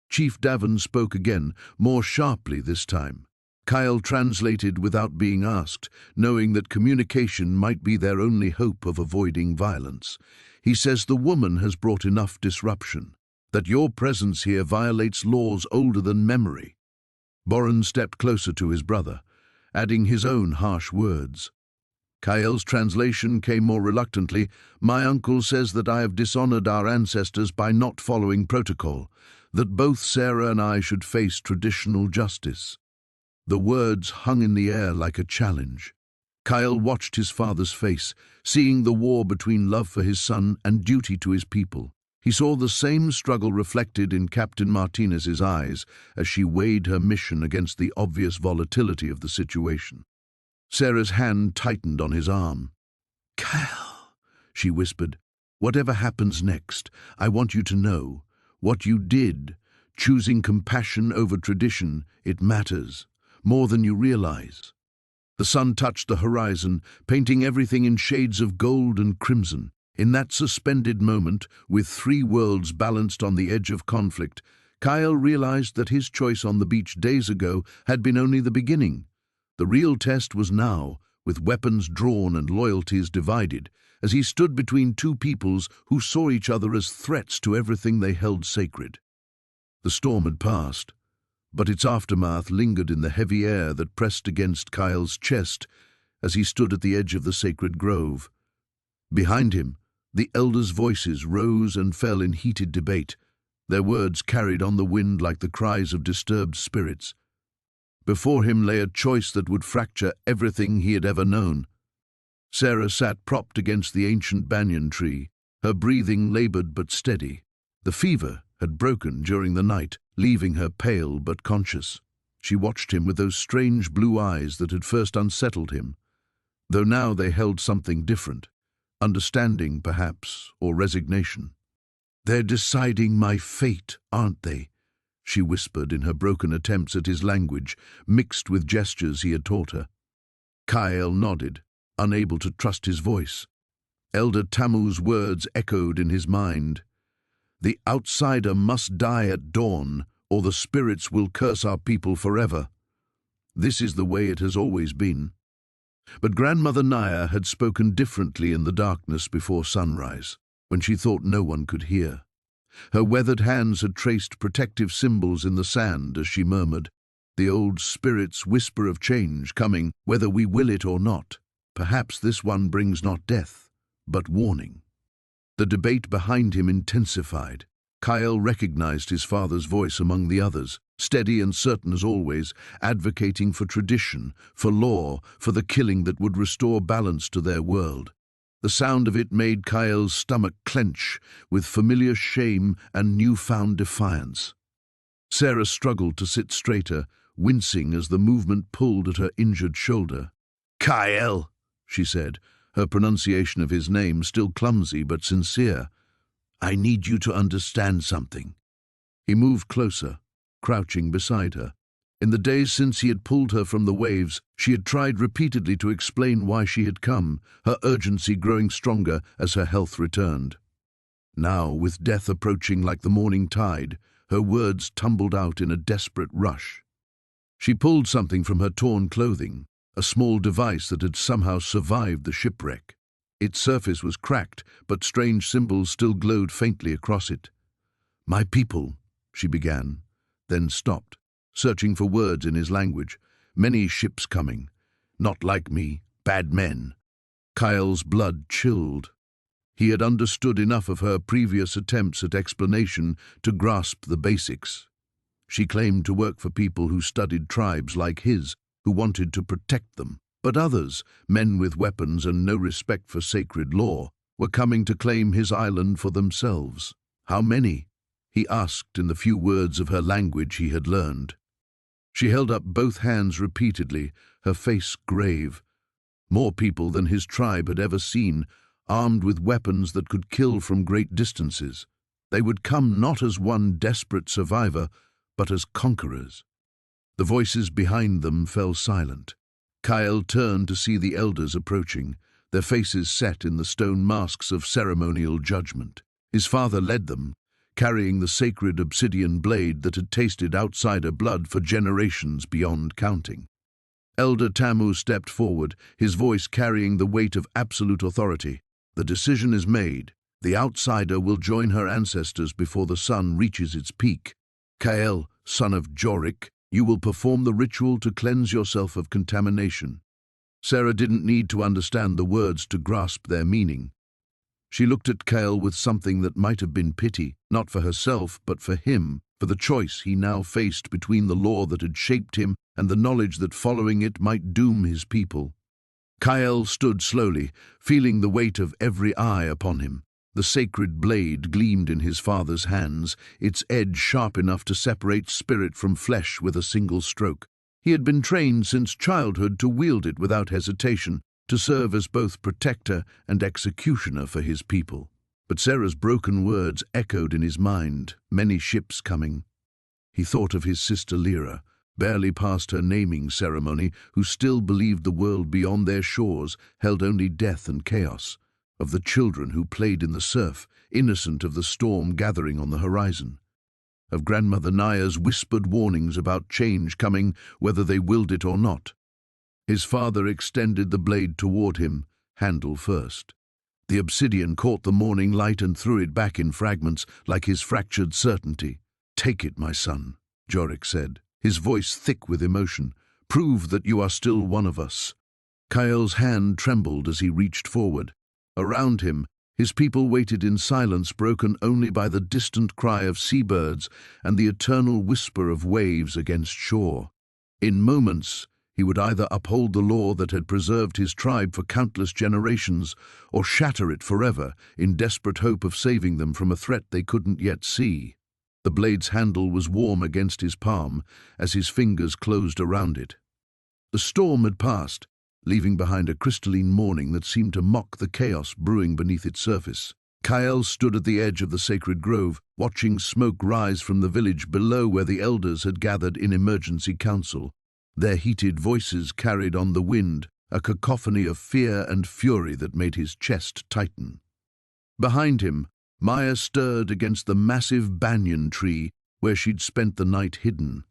Chief Davin spoke again, more sharply this time. Kael translated without being asked, knowing that communication might be their only hope of avoiding violence. "He says the woman has brought enough disruption, that your presence here violates laws older than memory." Boren stepped closer to his brother, adding his own harsh words. Kael's translation came more reluctantly. "My uncle says that I have dishonored our ancestors by not following protocol, that both Sarah and I should face traditional justice." The words hung in the air like a challenge. Kael watched his father's face, seeing the war between love for his son and duty to his people. He saw the same struggle reflected in Captain Martinez's eyes as she weighed her mission against the obvious volatility of the situation. Sarah's hand tightened on his arm. "Kael," she whispered, "whatever happens next, I want you to know what you did, choosing compassion over tradition, it matters, more than you realize." The sun touched the horizon, painting everything in shades of gold and crimson. In that suspended moment, with three worlds balanced on the edge of conflict, Kael realized that his choice on the beach days ago had been only the beginning. The real test was now, with weapons drawn and loyalties divided, as he stood between two peoples who saw each other as threats to everything they held sacred. The storm had passed, but its aftermath lingered in the heavy air that pressed against Kael's chest as he stood at the edge of the sacred grove. Behind him, the elders' voices rose and fell in heated debate, their words carried on the wind like the cries of disturbed spirits. Before him lay a choice that would fracture everything he had ever known. Sarah sat propped against the ancient banyan tree, her breathing labored but steady. The fever had broken during the night, leaving her pale but conscious. She watched him with those strange blue eyes that had first unsettled him, though now they held something different. Understanding, perhaps, or resignation. "They're deciding my fate, aren't they?" she whispered in her broken attempts at his language, mixed with gestures he had taught her. Kael nodded, unable to trust his voice. Elder Tamu's words echoed in his mind. "The outsider must die at dawn, or the spirits will curse our people forever. This is the way it has always been." But Grandmother Naya had spoken differently in the darkness before sunrise, when she thought no one could hear. Her weathered hands had traced protective symbols in the sand as she murmured, "The old spirit's whisper of change coming, whether we will it or not. Perhaps this one brings not death, but warning." The debate behind him intensified. Kael recognized his father's voice among the others, steady and certain as always, advocating for tradition, for law, for the killing that would restore balance to their world. The sound of it made Kael's stomach clench with familiar shame and newfound defiance. Sarah struggled to sit straighter, wincing as the movement pulled at her injured shoulder. "Kael," she said, her pronunciation of his name still clumsy but sincere. "I need you to understand something." He moved closer, crouching beside her. In the days since he had pulled her from the waves, she had tried repeatedly to explain why she had come, her urgency growing stronger as her health returned. Now, with death approaching like the morning tide, her words tumbled out in a desperate rush. She pulled something from her torn clothing, a small device that had somehow survived the shipwreck. Its surface was cracked, but strange symbols still glowed faintly across it. "My people," she began, then stopped, searching for words in his language. "Many ships coming. Not like me, bad men." Kael's blood chilled. He had understood enough of her previous attempts at explanation to grasp the basics. She claimed to work for people who studied tribes like his, who wanted to protect them. But others, men with weapons and no respect for sacred law, were coming to claim his island for themselves. How many? He asked in the few words of her language he had learned. She held up both hands repeatedly, her face grave. More people than his tribe had ever seen, armed with weapons that could kill from great distances. They would come not as one desperate survivor, but as conquerors. The voices behind them fell silent. Kael turned to see the elders approaching, their faces set in the stone masks of ceremonial judgment. His father led them, carrying the sacred obsidian blade that had tasted outsider blood for generations beyond counting. Elder Tamu stepped forward, his voice carrying the weight of absolute authority. "The decision is made. The outsider will join her ancestors before the sun reaches its peak. Kael, son of Jorik, you will perform the ritual to cleanse yourself of contamination." Sarah didn't need to understand the words to grasp their meaning. She looked at Kael with something that might have been pity, not for herself, but for him, for the choice he now faced between the law that had shaped him and the knowledge that following it might doom his people. Kael stood slowly, feeling the weight of every eye upon him. The sacred blade gleamed in his father's hands, its edge sharp enough to separate spirit from flesh with a single stroke. He had been trained since childhood to wield it without hesitation, to serve as both protector and executioner for his people. But Sarah's broken words echoed in his mind, "Many ships coming." He thought of his sister Lyra, barely past her naming ceremony, who still believed the world beyond their shores held only death and chaos, of the children who played in the surf, innocent of the storm gathering on the horizon, of Grandmother Naya's whispered warnings about change coming whether they willed it or not. His father extended the blade toward him, handle first. The obsidian caught the morning light and threw it back in fragments like his fractured certainty. "Take it, my son," Jorik said, his voice thick with emotion. "Prove that you are still one of us." Kael's hand trembled as he reached forward. Around him, his people waited in silence broken only by the distant cry of seabirds and the eternal whisper of waves against shore. In moments, he would either uphold the law that had preserved his tribe for countless generations, or shatter it forever in desperate hope of saving them from a threat they couldn't yet see. The blade's handle was warm against his palm as his fingers closed around it. The storm had passed, leaving behind a crystalline morning that seemed to mock the chaos brewing beneath its surface. Kael stood at the edge of the sacred grove, watching smoke rise from the village below where the elders had gathered in emergency council. Their heated voices carried on the wind, a cacophony of fear and fury that made his chest tighten. Behind him, Maya stirred against the massive banyan tree where she'd spent the night hidden.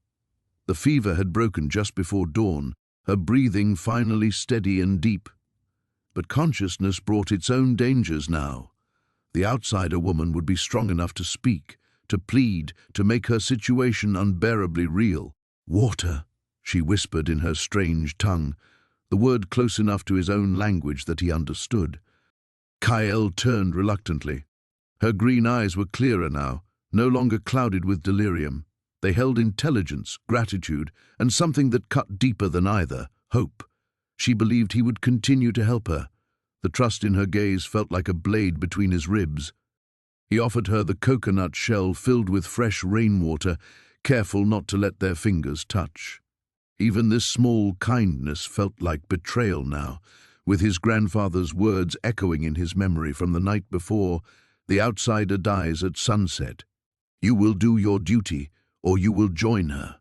The fever had broken just before dawn, her breathing finally steady and deep. But consciousness brought its own dangers now. The outsider woman would be strong enough to speak, to plead, to make her situation unbearably real. "Water," she whispered in her strange tongue, the word close enough to his own language that he understood. Kael turned reluctantly. Her green eyes were clearer now, no longer clouded with delirium. They held intelligence, gratitude, and something that cut deeper than either, hope. She believed he would continue to help her. The trust in her gaze felt like a blade between his ribs. He offered her the coconut shell filled with fresh rainwater, careful not to let their fingers touch. Even this small kindness felt like betrayal now, with his grandfather's words echoing in his memory from the night before. The outsider dies at sunset. You will do your duty, or you will join her.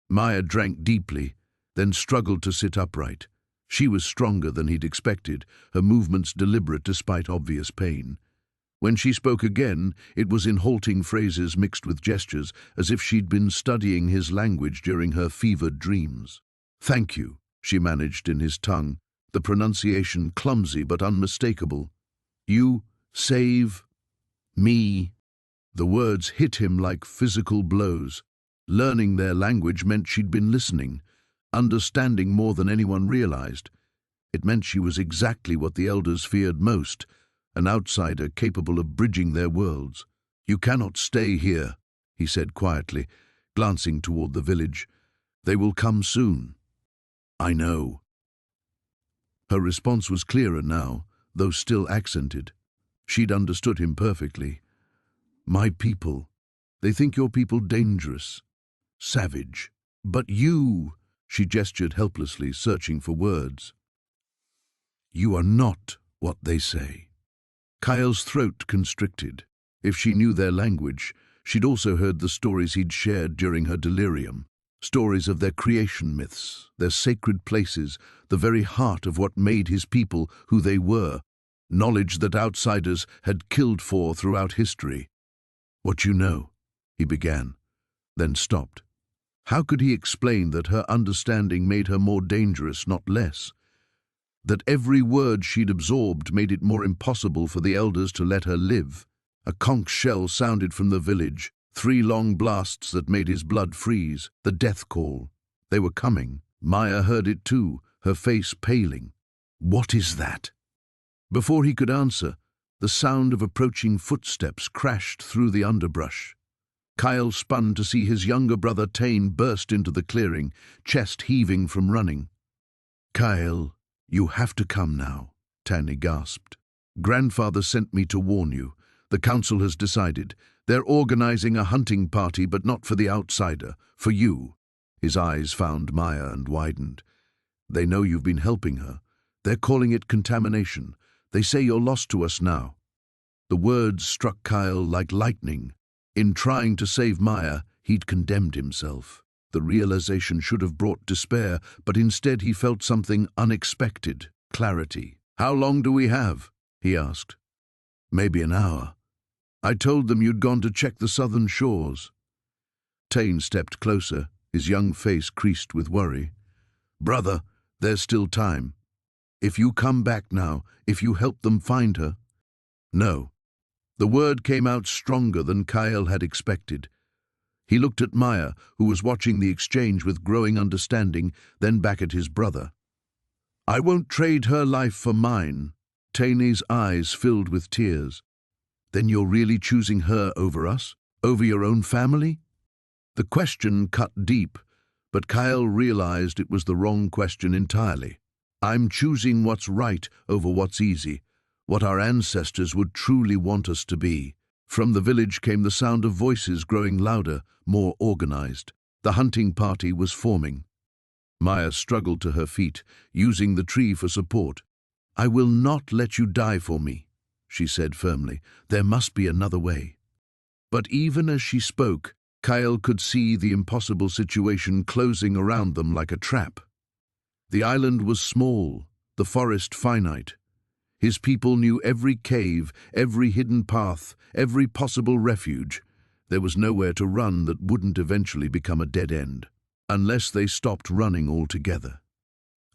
Maya drank deeply, then struggled to sit upright. She was stronger than he'd expected, her movements deliberate despite obvious pain. When she spoke again, it was in halting phrases mixed with gestures, as if she'd been studying his language during her fevered dreams. "Thank you," she managed in his tongue, the pronunciation clumsy but unmistakable. "You save me." The words hit him like physical blows. Learning their language meant she'd been listening, understanding more than anyone realized. It meant she was exactly what the elders feared most, an outsider capable of bridging their worlds. "You cannot stay here," he said quietly, glancing toward the village. "They will come soon." "I know." Her response was clearer now, though still accented. She'd understood him perfectly. "My people. They think your people dangerous, savage. But you," she gestured helplessly, searching for words. "You are not what they say." Kael's throat constricted. If she knew their language, she'd also heard the stories he'd shared during her delirium. Stories of their creation myths, their sacred places, the very heart of what made his people who they were. Knowledge that outsiders had killed for throughout history. "What you know," he began, then stopped. How could he explain that her understanding made her more dangerous, not less? That every word she'd absorbed made it more impossible for the elders to let her live? A conch shell sounded from the village, 3 long blasts that made his blood freeze, the death call. They were coming. Maya heard it too, her face paling. "What is that?" Before he could answer, the sound of approaching footsteps crashed through the underbrush. Kael spun to see his younger brother Tane burst into the clearing, chest heaving from running. "Kael, you have to come now," Tane gasped. "Grandfather sent me to warn you. The council has decided. They're organizing a hunting party, but not for the outsider, for you." His eyes found Maya and widened. "They know you've been helping her. They're calling it contamination. They say you're lost to us now." The words struck Kael like lightning. In trying to save Maya, he'd condemned himself. The realization should have brought despair, but instead he felt something unexpected, clarity. "How long do we have?" he asked. "Maybe an hour. I told them you'd gone to check the southern shores." Tane stepped closer, his young face creased with worry. "Brother, there's still time. If you come back now, if you help them find her." "No." The word came out stronger than Kael had expected. He looked at Maya, who was watching the exchange with growing understanding, then back at his brother. "I won't trade her life for mine." Tane's eyes filled with tears. "Then you're really choosing her over us? Over your own family?" The question cut deep, but Kael realized it was the wrong question entirely. "I'm choosing what's right over what's easy, what our ancestors would truly want us to be." From the village came the sound of voices growing louder, more organized. The hunting party was forming. Maya struggled to her feet, using the tree for support. "I will not let you die for me," she said firmly. "There must be another way." But even as she spoke, Kael could see the impossible situation closing around them like a trap. The island was small, the forest finite. His people knew every cave, every hidden path, every possible refuge. There was nowhere to run that wouldn't eventually become a dead end, unless they stopped running altogether.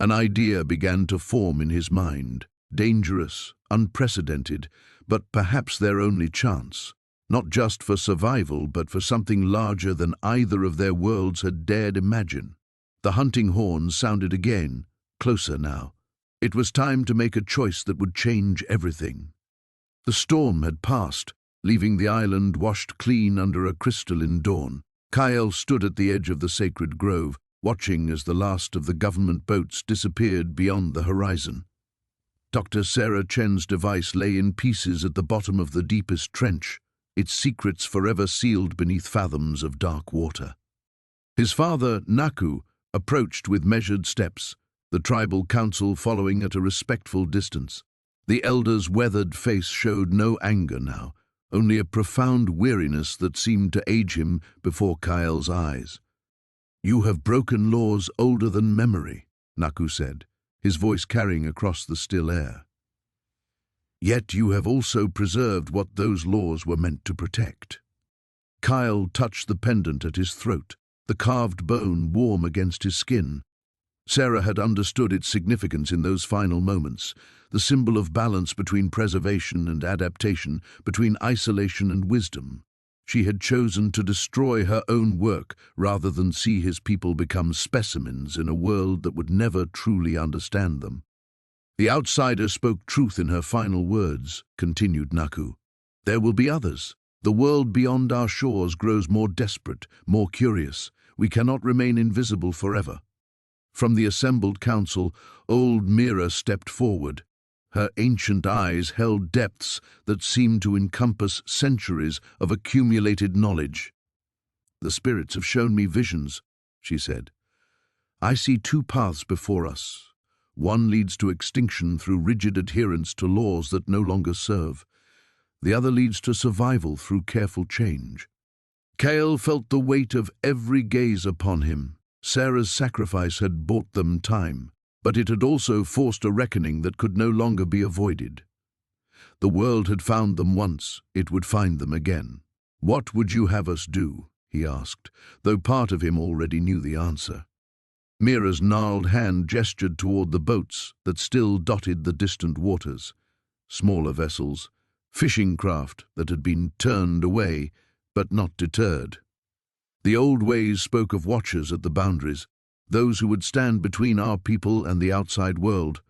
An idea began to form in his mind, dangerous, unprecedented, but perhaps their only chance, not just for survival, but for something larger than either of their worlds had dared imagine. The hunting horns sounded again, closer now. It was time to make a choice that would change everything. The storm had passed, leaving the island washed clean under a crystalline dawn. Kael stood at the edge of the sacred grove, watching as the last of the government boats disappeared beyond the horizon. Dr. Sarah Chen's device lay in pieces at the bottom of the deepest trench, its secrets forever sealed beneath fathoms of dark water. His father, Naku, approached with measured steps, the tribal council following at a respectful distance. The elder's weathered face showed no anger now, only a profound weariness that seemed to age him before Kael's eyes. "You have broken laws older than memory," Naku said, his voice carrying across the still air. "Yet you have also preserved what those laws were meant to protect." Kael touched the pendant at his throat, the carved bone warm against his skin. Sarah had understood its significance in those final moments, the symbol of balance between preservation and adaptation, between isolation and wisdom. She had chosen to destroy her own work rather than see his people become specimens in a world that would never truly understand them. "The outsider spoke truth in her final words," continued Naku. "There will be others. The world beyond our shores grows more desperate, more curious. We cannot remain invisible forever." From the assembled council, old Mira stepped forward. Her ancient eyes held depths that seemed to encompass centuries of accumulated knowledge. "The spirits have shown me visions," she said. "I see two paths before us. One leads to extinction through rigid adherence to laws that no longer serve. The other leads to survival through careful change." Kael felt the weight of every gaze upon him. Sarah's sacrifice had bought them time, but it had also forced a reckoning that could no longer be avoided. The world had found them once, it would find them again. "What would you have us do?" he asked, though part of him already knew the answer. Mira's gnarled hand gestured toward the boats that still dotted the distant waters. Smaller vessels, fishing craft that had been turned away, but not deterred. The old ways spoke of watchers at the boundaries, those who would stand between our people and the outside world,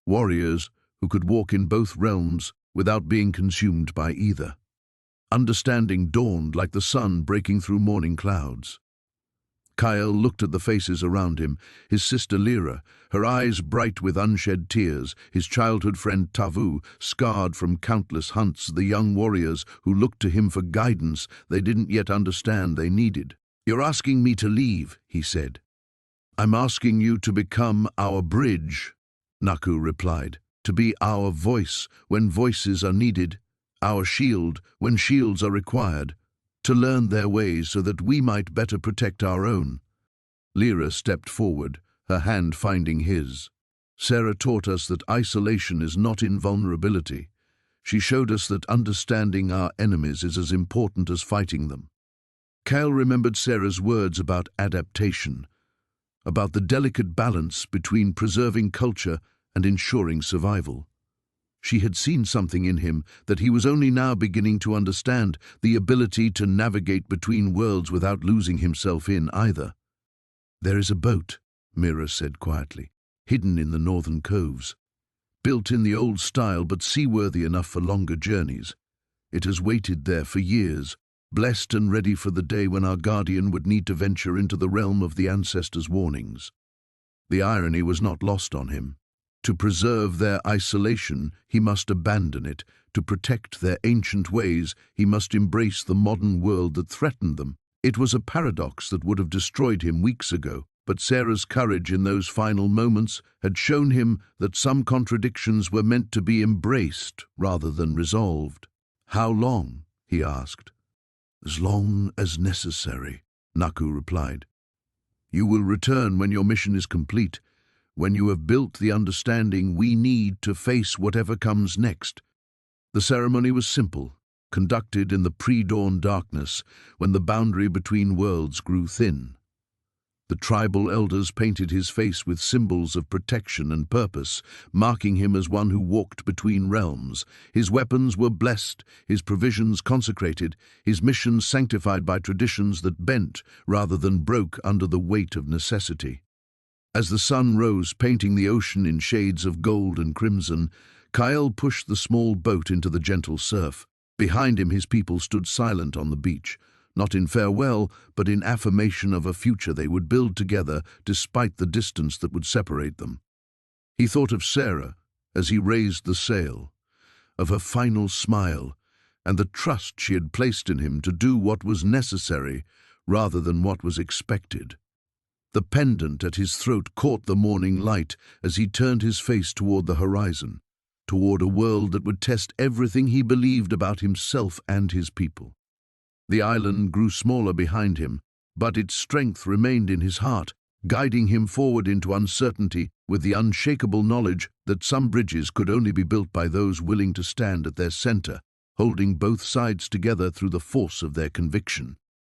warriors who could walk in both realms without being consumed by either. Understanding dawned like the sun breaking through morning clouds. Kael looked at the faces around him, his sister Lyra, her eyes bright with unshed tears, his childhood friend Tavu, scarred from countless hunts, the young warriors who looked to him for guidance they didn't yet understand they needed. "You're asking me to leave," he said. "I'm asking you to become our bridge," Naku replied, "to be our voice when voices are needed, our shield when shields are required, to learn their ways so that we might better protect our own." Lyra stepped forward, her hand finding his. "Sarah taught us that isolation is not invulnerability. She showed us that understanding our enemies is as important as fighting them." Kael remembered Sarah's words about adaptation, about the delicate balance between preserving culture and ensuring survival. She had seen something in him that he was only now beginning to understand, the ability to navigate between worlds without losing himself in either. "There is a boat," Mira said quietly, "hidden in the northern coves. Built in the old style but seaworthy enough for longer journeys. It has waited there for years, blessed and ready for the day when our guardian would need to venture into the realm of the ancestors' warnings." The irony was not lost on him. To preserve their isolation, he must abandon it. To protect their ancient ways, he must embrace the modern world that threatened them. It was a paradox that would have destroyed him weeks ago, but Sarah's courage in those final moments had shown him that some contradictions were meant to be embraced rather than resolved. "How long?" he asked. "As long as necessary," Naku replied. "You will return when your mission is complete, when you have built the understanding we need to face whatever comes next." The ceremony was simple, conducted in the pre-dawn darkness when the boundary between worlds grew thin. The tribal elders painted his face with symbols of protection and purpose, marking him as one who walked between realms. His weapons were blessed, his provisions consecrated, his mission sanctified by traditions that bent rather than broke under the weight of necessity. As the sun rose, painting the ocean in shades of gold and crimson, Kael pushed the small boat into the gentle surf. Behind him his people stood silent on the beach, not in farewell, but in affirmation of a future they would build together despite the distance that would separate them. He thought of Sarah as he raised the sail, of her final smile, and the trust she had placed in him to do what was necessary rather than what was expected. The pendant at his throat caught the morning light as he turned his face toward the horizon, toward a world that would test everything he believed about himself and his people. The island grew smaller behind him, but its strength remained in his heart, guiding him forward into uncertainty with the unshakable knowledge that some bridges could only be built by those willing to stand at their center, holding both sides together through the force of their conviction.